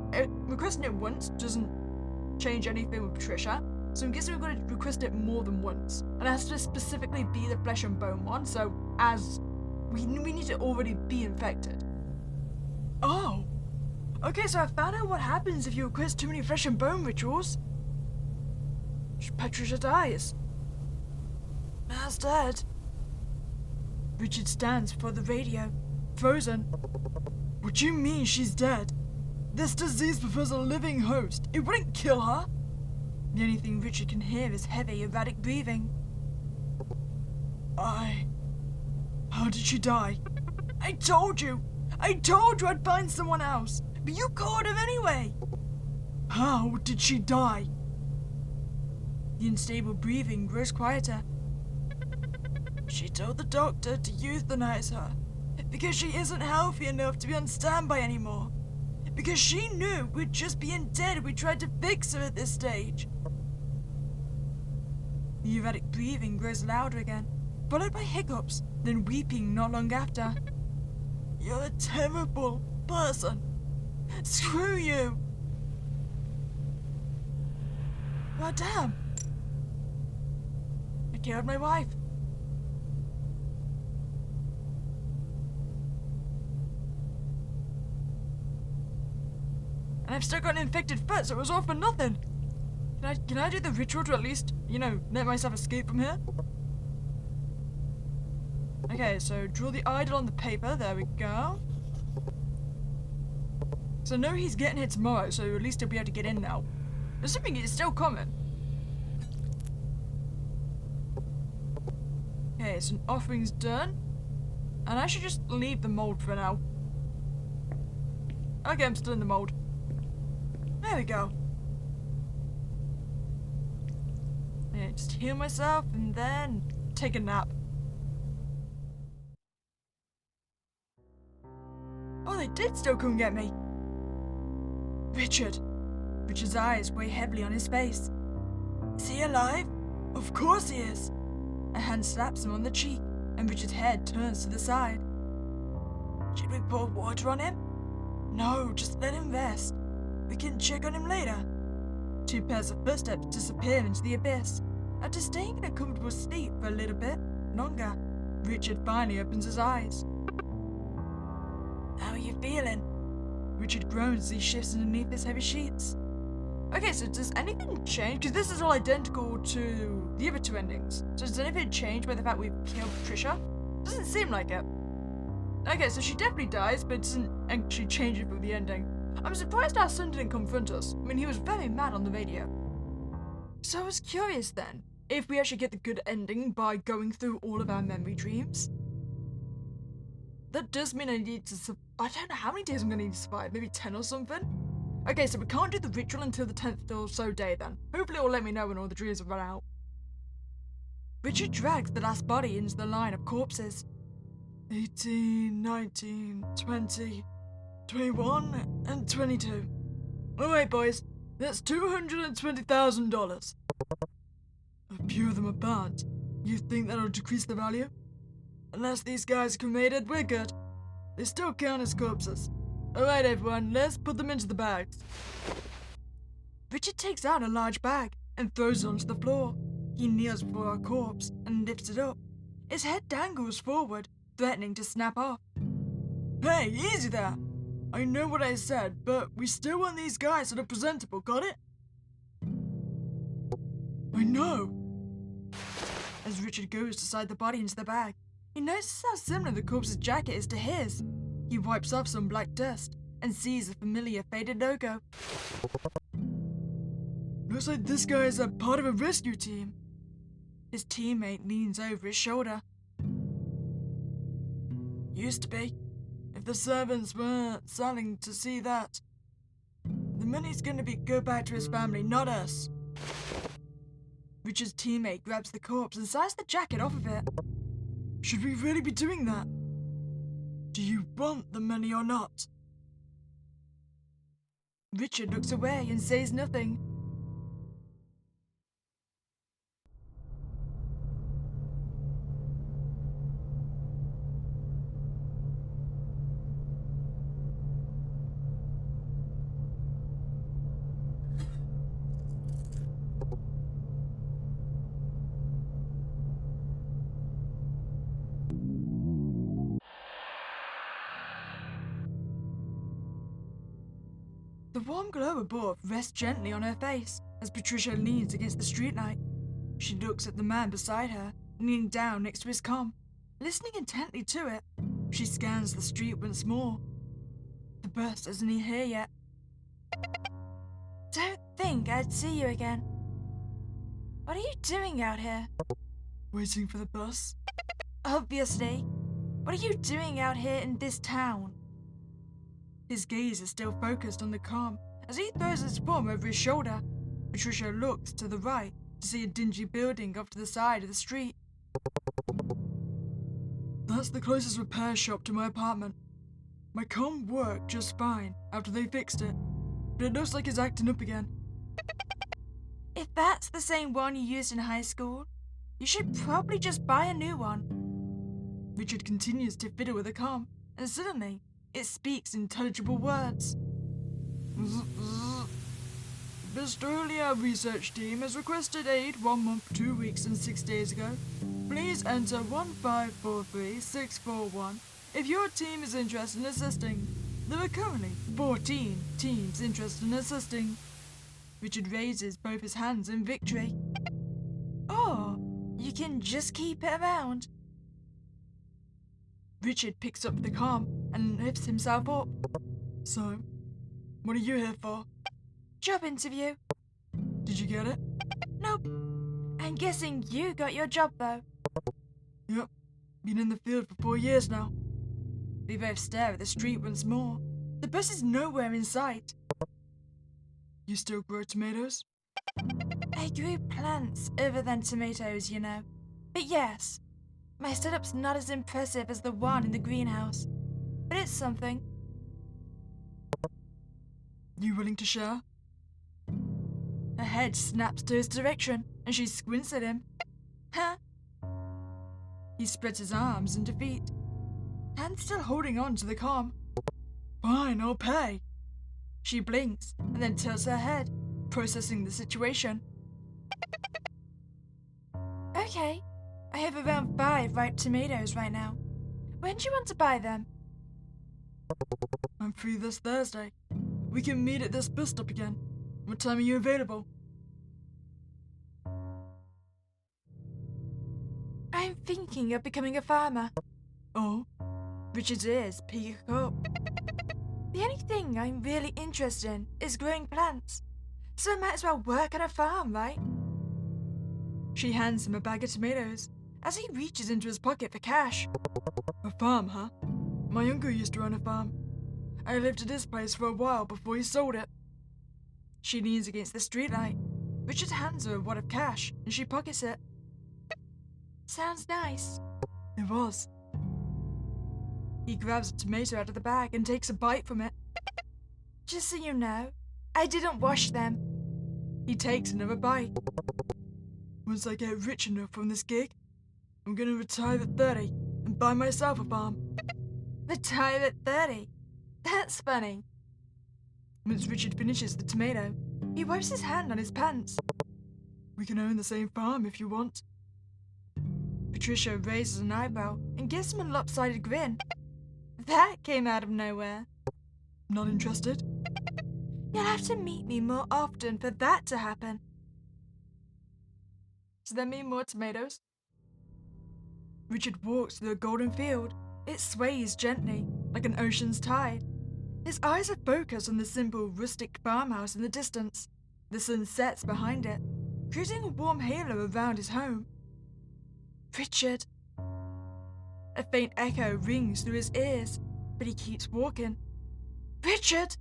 requesting it once doesn't change anything with Patricia, so I'm guessing we've got to request it more than once. And it has to specifically be the flesh and bone one, so as we need to already be infected. Oh! Okay, so I found out what happens if you request too many flesh and bone rituals. Patricia dies. Ma's dead. Richard stands before the radio, frozen. What do you mean she's dead? This disease prefers a living host. It wouldn't kill her. The only thing Richard can hear is heavy, erratic breathing. How did she die? I told you I'd find someone else. But you called her anyway! How did she die? The unstable breathing grows quieter. She told the doctor to euthanize her because she isn't healthy enough to be on standby anymore. Because she knew we'd just be dead if we tried to fix her at this stage. The erratic breathing grows louder again, followed by hiccups, then weeping not long after. You're a terrible person. Screw you! Oh damn! I killed my wife. And I've still got an infected foot, so it was all for nothing. Can I do the ritual to at least, let myself escape from here? Okay, so draw the idol on the paper. There we go. So I know he's getting here tomorrow, so at least he'll be able to get in now. Assuming it's still coming. Okay, so an offering's done. And I should just leave the mold for now. Okay, I'm still in the mold. There we go. Yeah, just heal myself and then take a nap. Oh, they did still come get me. Richard. Richard's eyes weigh heavily on his face. Is he alive? Of course he is. A hand slaps him on the cheek, and Richard's head turns to the side. Should we pour water on him? No, just let him rest. We can check on him later. Two pairs of footsteps disappear into the abyss. After staying in a comfortable sleep for a little bit longer, Richard finally opens his eyes. How are you feeling? Richard groans as he shifts underneath his heavy sheets. Okay, so does anything change? Because this is all identical to the other two endings. So does anything change by the fact we've killed Trisha? Doesn't seem like it. Okay, so she definitely dies, but it doesn't actually change it from the ending. I'm surprised our son didn't confront us. I mean, he was very mad on the radio. So I was curious then, if we actually get the good ending by going through all of our memory dreams. That does mean I need to I don't know how many days I'm going to need to survive, maybe 10 or something? Okay, so we can't do the ritual until the 10th or so day then. Hopefully it will let me know when all the dreams have run out. Richard drags the last body into the line of corpses. 18, 19, 20, 21, and 22. Alright boys, that's $220,000. A few of them are burnt. You think that'll decrease the value? Unless these guys are cremated, we're good. They still count as corpses. Alright everyone, let's put them into the bags. Richard takes out a large bag and throws it onto the floor. He kneels before our corpse and lifts it up. His head dangles forward, threatening to snap off. Hey, easy there! I know what I said, but we still want these guys that are presentable, got it? I know! As Richard goes to slide the body into the bag, he notices how similar the corpse's jacket is to his. He wipes off some black dust and sees a familiar faded logo. Looks like this guy is a part of a rescue team. His teammate leans over his shoulder. Used to be. If the servants weren't selling to see that, the money's gonna go back to his family, not us. Richard's teammate grabs the corpse and slides the jacket off of it. Should we really be doing that? Do you want the money or not? Richard looks away and says nothing. The warm glow above rests gently on her face as Patricia leans against the streetlight. She looks at the man beside her, leaning down next to his comm, listening intently to it. She scans the street once more. The bus isn't here yet. Don't think I'd see you again. What are you doing out here? Waiting for the bus. Obviously. What are you doing out here in this town? His gaze is still focused on the comm as he throws his palm over his shoulder. Patricia looks to the right to see a dingy building off to the side of the street. That's the closest repair shop to my apartment. My comm worked just fine after they fixed it, but it looks like it's acting up again. If that's the same one you used in high school, you should probably just buy a new one. Richard continues to fiddle with the comm, and suddenly, it speaks intelligible words. The Australia research team has requested aid 1 month, 2 weeks and 6 days ago. Please enter 1543641 if your team is interested in assisting. There are currently 14 teams interested in assisting. Richard raises both his hands in victory. Oh, you can just keep it around. Richard picks up the calm and lifts himself up. So, what are you here for? Job interview. Did you get it? Nope. I'm guessing you got your job though. Yep. Been in the field for 4 years now. We both stare at the street once more. The bus is nowhere in sight. You still grow tomatoes? I grew plants other than tomatoes, you know. But yes, my setup's not as impressive as the one in the greenhouse. But it's something. You willing to share? Her head snaps to his direction, and she squints at him. Huh? He spreads his arms in defeat, hand still holding on to the calm. Fine, I'll pay. She blinks, and then tilts her head, processing the situation. Okay, I have around 5 ripe tomatoes right now. When do you want to buy them? I'm free this Thursday. We can meet at this bus stop again. What time are you available? I'm thinking of becoming a farmer. Oh? Richard's ears peak up. The only thing I'm really interested in is growing plants, so I might as well work on a farm, right? She hands him a bag of tomatoes as he reaches into his pocket for cash. A farm, huh? My uncle used to run a farm. I lived at his place for a while before he sold it. She leans against the streetlight. Richard hands her a wad of cash and she pockets it. Sounds nice. It was. He grabs a tomato out of the bag and takes a bite from it. Just so you know, I didn't wash them. He takes another bite. Once I get rich enough from this gig, I'm gonna retire at 30 and buy myself a farm. Retire at 30? That's funny. Once Richard finishes the tomato, he wipes his hand on his pants. We can own the same farm if you want. Patricia raises an eyebrow and gives him a lopsided grin. That came out of nowhere. Not interested? You'll have to meet me more often for that to happen. Does that mean more tomatoes? Richard walks through a golden field. It sways gently, like an ocean's tide. His eyes are focused on the simple, rustic farmhouse in the distance. The sun sets behind it, creating a warm halo around his home. Richard! A faint echo rings through his ears, but he keeps walking. Richard!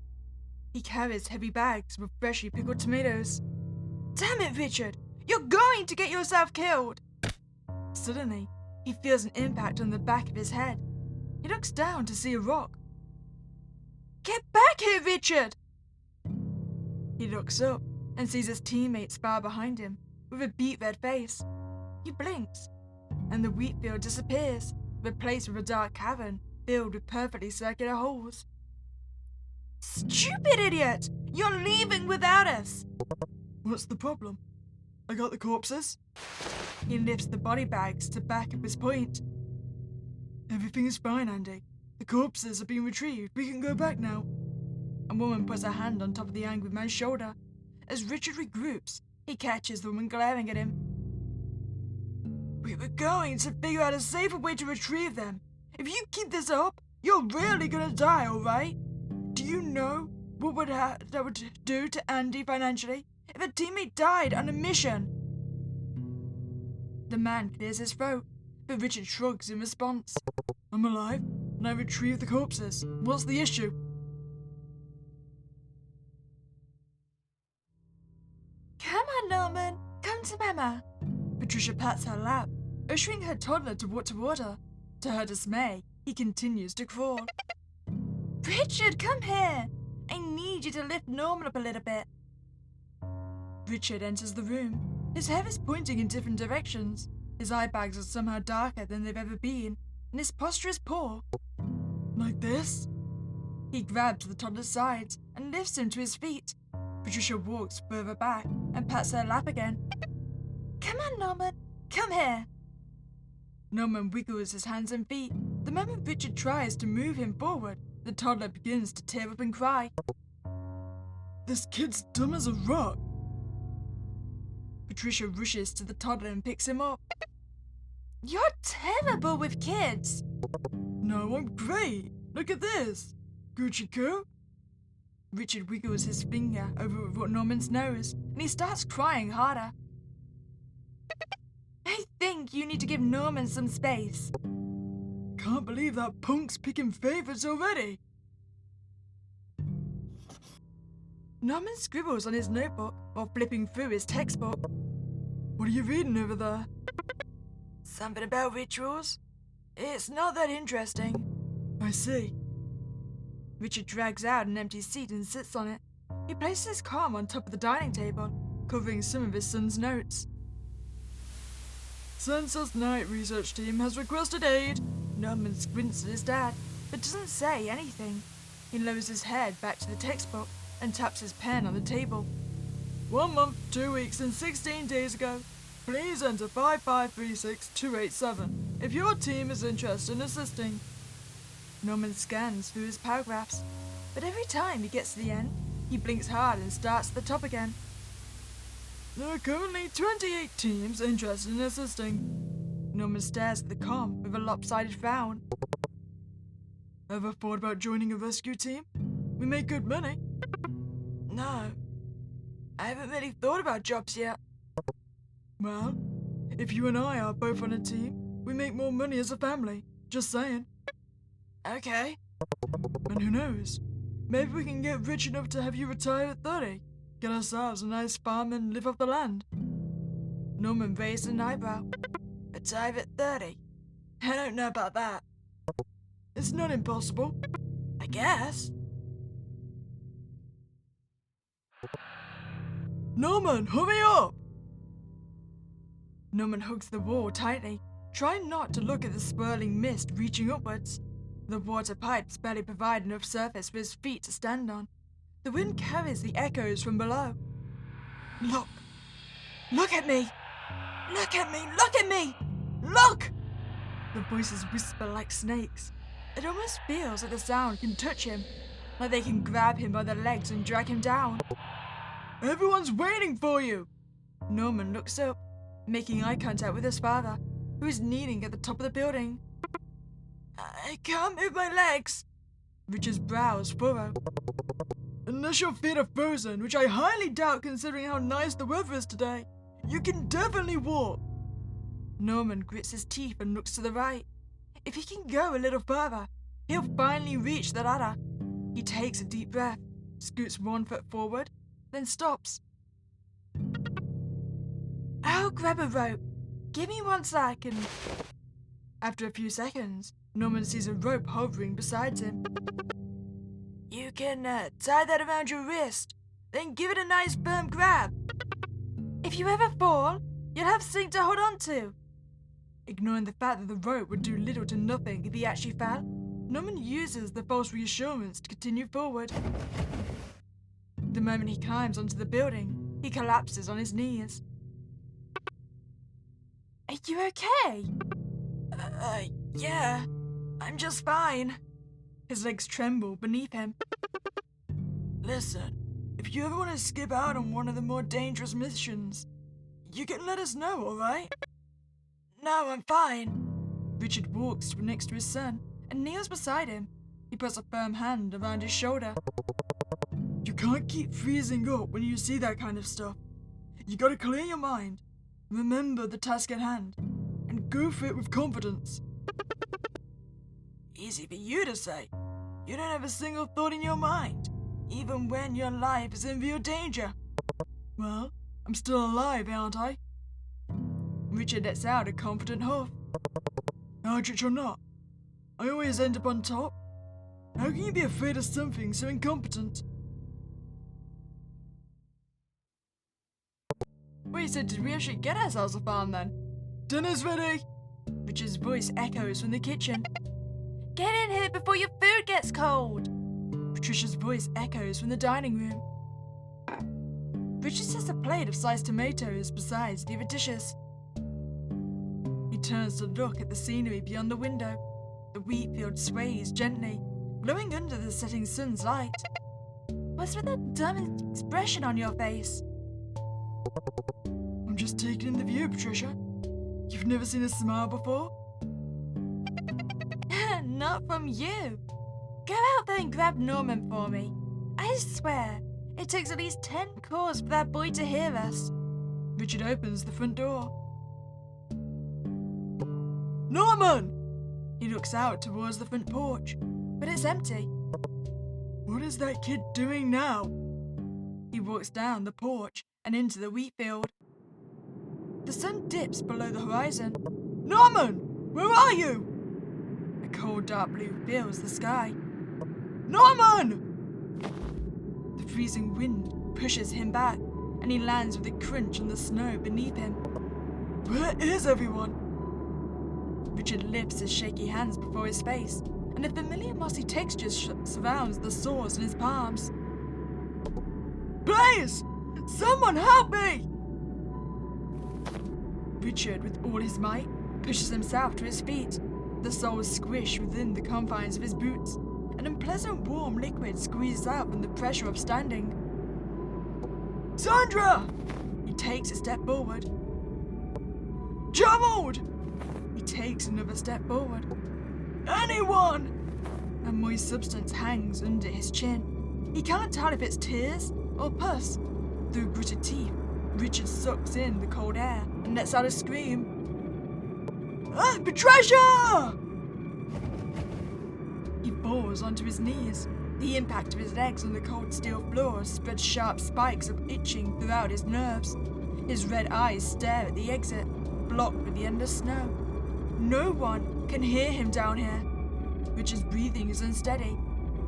He carries heavy bags with freshly pickled tomatoes. Damn it, Richard! You're going to get yourself killed! Suddenly, he feels an impact on the back of his head. He looks down to see a rock. Get back here, Richard! He looks up and sees his teammates far behind him, with a beet red face. He blinks, and the wheat field disappears, replaced with a dark cavern filled with perfectly circular holes. Stupid idiot! You're leaving without us! What's the problem? I got the corpses. He lifts the body bags to back up his point. Everything is fine, Andy. The corpses have been retrieved. We can go back now. A woman puts her hand on top of the angry man's shoulder. As Richard regroups, he catches the woman glaring at him. We were going to figure out a safer way to retrieve them. If you keep this up, you're really gonna die, alright? Do you know what that would do to Andy financially if a teammate died on a mission? The man clears his throat, but Richard shrugs in response. I'm alive, and I retrieved the corpses. What's the issue? Come on, Norman. Come to Mama. Patricia pats her lap, ushering her toddler toward her. To her dismay, he continues to crawl. Richard, come here. I need you to lift Norman up a little bit. Richard enters the room. His hair is pointing in different directions. His eye bags are somehow darker than they've ever been, and his posture is poor. Like this? He grabs the toddler's sides and lifts him to his feet. Patricia walks further back and pats her lap again. Come on, Norman. Come here. Norman wiggles his hands and feet. The moment Richard tries to move him forward, the toddler begins to tear up and cry. This kid's dumb as a rock. Patricia rushes to the toddler and picks him up. You're terrible with kids. No, I'm great. Look at this. Gucci Coo? Richard wiggles his finger over Norman's nose, and he starts crying harder. I think you need to give Norman some space. Can't believe that punk's picking favorites already. Norman scribbles on his notebook while flipping through his textbook. What are you reading over there? Something about rituals? It's not that interesting. I see. Richard drags out an empty seat and sits on it. He places his calm on top of the dining table, covering some of his son's notes. Census Night Research Team has requested aid. Norman squints at his dad, but doesn't say anything. He lowers his head back to the textbook and taps his pen on the table. 1 month, 2 weeks, and 16 days ago. Please enter 5536287 if your team is interested in assisting. Norman scans through his paragraphs, but every time he gets to the end, he blinks hard and starts at the top again. There are currently 28 teams interested in assisting. Norman stares at the com with a lopsided frown. Ever thought about joining a rescue team? We make good money. No, I haven't really thought about jobs yet. Well, if you and I are both on a team, we make more money as a family. Just saying. Okay. And who knows? Maybe we can get rich enough to have you retire at 30. Get ourselves a nice farm and live off the land. Norman raised an eyebrow. Retire at 30? I don't know about that. It's not impossible. I guess. Norman, hurry up! Norman hugs the wall tightly, trying not to look at the swirling mist reaching upwards. The water pipes barely provide enough surface for his feet to stand on. The wind carries the echoes from below. Look! Look at me! Look at me! Look at me! Look! The voices whisper like snakes. It almost feels like the sound can touch him, like they can grab him by the legs and drag him down. Everyone's waiting for you! Norman looks up, making eye contact with his father, who is kneeling at the top of the building. I can't move my legs. Richard's brows furrow. Unless your feet are frozen, which I highly doubt considering how nice the weather is today, you can definitely walk. Norman grits his teeth and looks to the right. If he can go a little further, he'll finally reach the ladder. He takes a deep breath, scoots 1 foot forward, then stops. I'll grab a rope. Give me 1 second. After a few seconds, Norman sees a rope hovering beside him. You can tie that around your wrist, then give it a nice firm grab. If you ever fall, you'll have something to hold on to. Ignoring the fact that the rope would do little to nothing if he actually fell, Norman uses the false reassurance to continue forward. The moment he climbs onto the building, he collapses on his knees. Are you okay? Yeah, I'm just fine. His legs tremble beneath him. Listen, if you ever want to skip out on one of the more dangerous missions, you can let us know, alright? No, I'm fine. Richard walks next to his son and kneels beside him. He puts a firm hand around his shoulder. You can't keep freezing up when you see that kind of stuff. You gotta clear your mind, remember the task at hand, and go for it with confidence. Easy for you to say. You don't have a single thought in your mind, even when your life is in real danger. Well, I'm still alive, aren't I? Richard lets out a confident huff. Aldrich or not, I always end up on top. How can you be afraid of something so incompetent? Wait, so did we actually get ourselves a farm then? Dinner's ready! Richard's voice echoes from the kitchen. Get in here before your food gets cold! Patricia's voice echoes from the dining room. Richard sets a plate of sliced tomatoes beside the other dishes. He turns to look at the scenery beyond the window. The wheat field sways gently, glowing under the setting sun's light. What's with that dumb expression on your face? I'm just taking in the view, Patricia. You've never seen a smile before? not from you. Go out there and grab Norman for me. I swear, it takes at least 10 calls for that boy to hear us. Richard opens the front door. Norman! He looks out towards the front porch, but it's empty. What is that kid doing now? He walks down the porch and into the wheat field. The sun dips below the horizon. Norman! Where are you? A cold dark blue fills the sky. Norman! The freezing wind pushes him back, and he lands with a crunch on the snow beneath him. Where is everyone? Richard lifts his shaky hands before his face, and a familiar mossy texture surrounds the sores in his palms. Please! Someone help me! Richard, with all his might, pushes himself to his feet. The soles squish within the confines of his boots. An unpleasant warm liquid squeezes out from the pressure of standing. Sandra! He takes a step forward. Gerald! He takes another step forward. Anyone! A moist substance hangs under his chin. He can't tell if it's tears or pus. Through gritted teeth, Richard sucks in the cold air and lets out a scream. Ah, Patricia! He falls onto his knees. The impact of his legs on the cold steel floor spreads sharp spikes of itching throughout his nerves. His red eyes stare at the exit, blocked with the endless snow. No one can hear him down here. Richard's breathing is unsteady.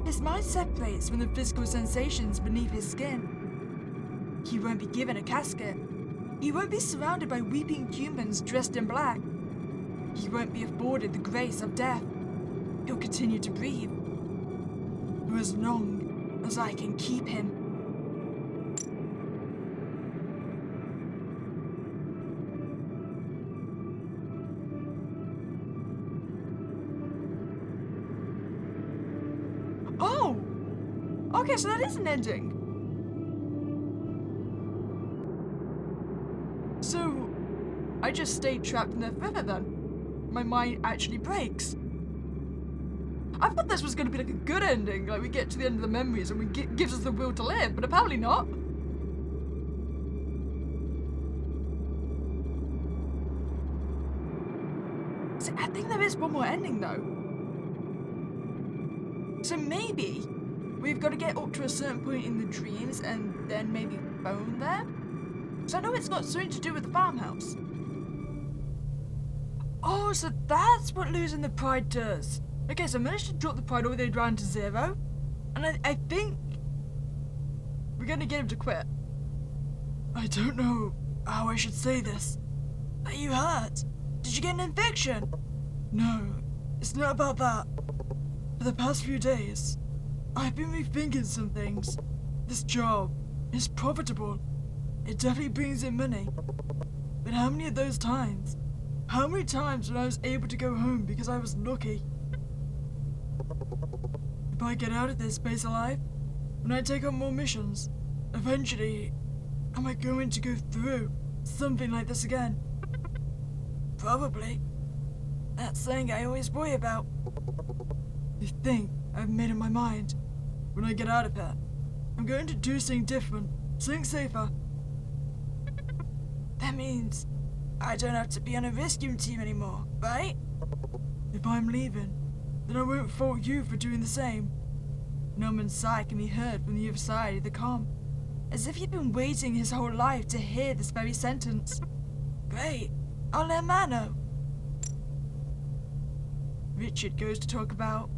His mind separates from the physical sensations beneath his skin. He won't be given a casket. He won't be surrounded by weeping humans dressed in black. He won't be afforded the grace of death. He'll continue to breathe for as long as I can keep him. Oh! Okay, so that is an ending. So, I just stayed trapped in there forever then. My mind actually breaks. I thought this was going to be like a good ending, like we get to the end of the memories and gives us the will to live, but apparently not. So I think there is one more ending though. So maybe we've got to get up to a certain point in the dreams and then maybe phone them? Because I know it's got something to do with the farmhouse. Oh, so that's what losing the pride does. Okay, so I managed to drop the pride all the way down to 0. And I think we're going to get him to quit. I don't know how I should say this. Are you hurt? Did you get an infection? No, it's not about that. For the past few days, I've been rethinking some things. This job is profitable. It definitely brings in money. But how many of those times? How many times when I was able to go home because I was lucky? If I get out of this space alive, when I take on more missions, eventually, am I going to go through something like this again? Probably. That's something I always worry about. I think I've made up my mind. When I get out of here, I'm going to do something different, something safer. That means I don't have to be on a rescue team anymore, right? If I'm leaving, then I won't fault you for doing the same. Norman's sigh can be heard from the other side of the comm, as if he'd been waiting his whole life to hear this very sentence. Great, I'll let Ma know. Richard goes to talk about...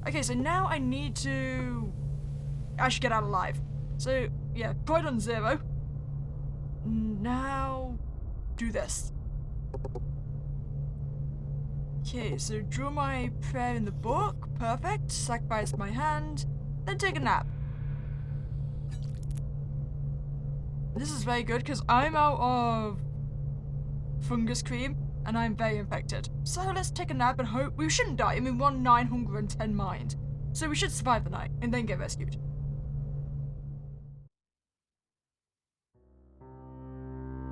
Okay, so now I need to... I should get out alive. So, yeah, pride on 0. Now... do this. Okay, so draw my prayer in the book. Perfect. Sacrifice my hand. Then take a nap. This is very good because I'm out of fungus cream and I'm very infected. So let's take a nap and hope we shouldn't die. I'm in 1, 9 hunger and 10 mind. So we should survive the night and then get rescued.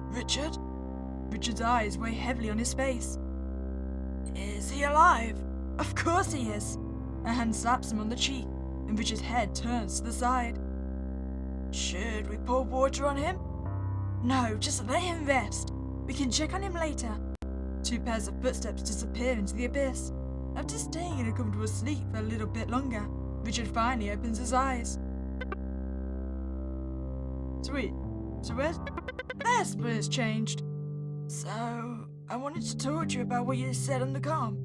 Richard? Richard's eyes weigh heavily on his face. Is he alive? Of course he is. A hand slaps him on the cheek, and Richard's head turns to the side. Should we pour water on him? No, just let him rest. We can check on him later. Two pairs of footsteps disappear into the abyss. After staying in a comfortable sleep for a little bit longer, Richard finally opens his eyes. Sweet. So where's... There's where it's changed. So, I wanted to talk to you about what you said on the comm.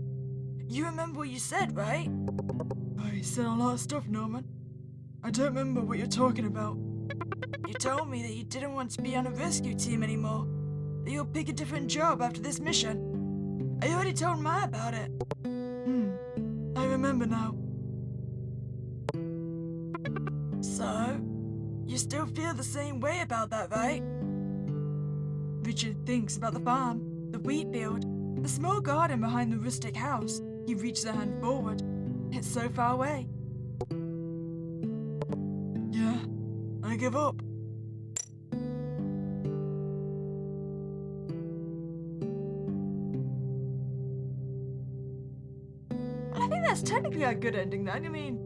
You remember what you said, right? Oh, you said a lot of stuff, Norman. I don't remember what you're talking about. You told me that you didn't want to be on a rescue team anymore. That you'll pick a different job after this mission. I already told Ma about it. I remember now. So, you still feel the same way about that, right? Richard thinks about the farm, the wheat field, the small garden behind the rustic house. He reaches a hand forward. It's so far away. Yeah, I give up. I think that's technically a good ending then. I mean,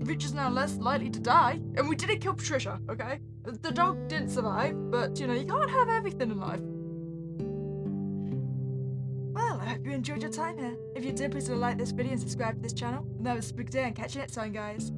Richard's now less likely to die, and we didn't kill Patricia, okay? The dog didn't survive, but you know, you can't have everything in life. Well, I hope you enjoyed your time here. If you did, please like this video and subscribe to this channel. And that was Spooky Day, and catch you next time, guys.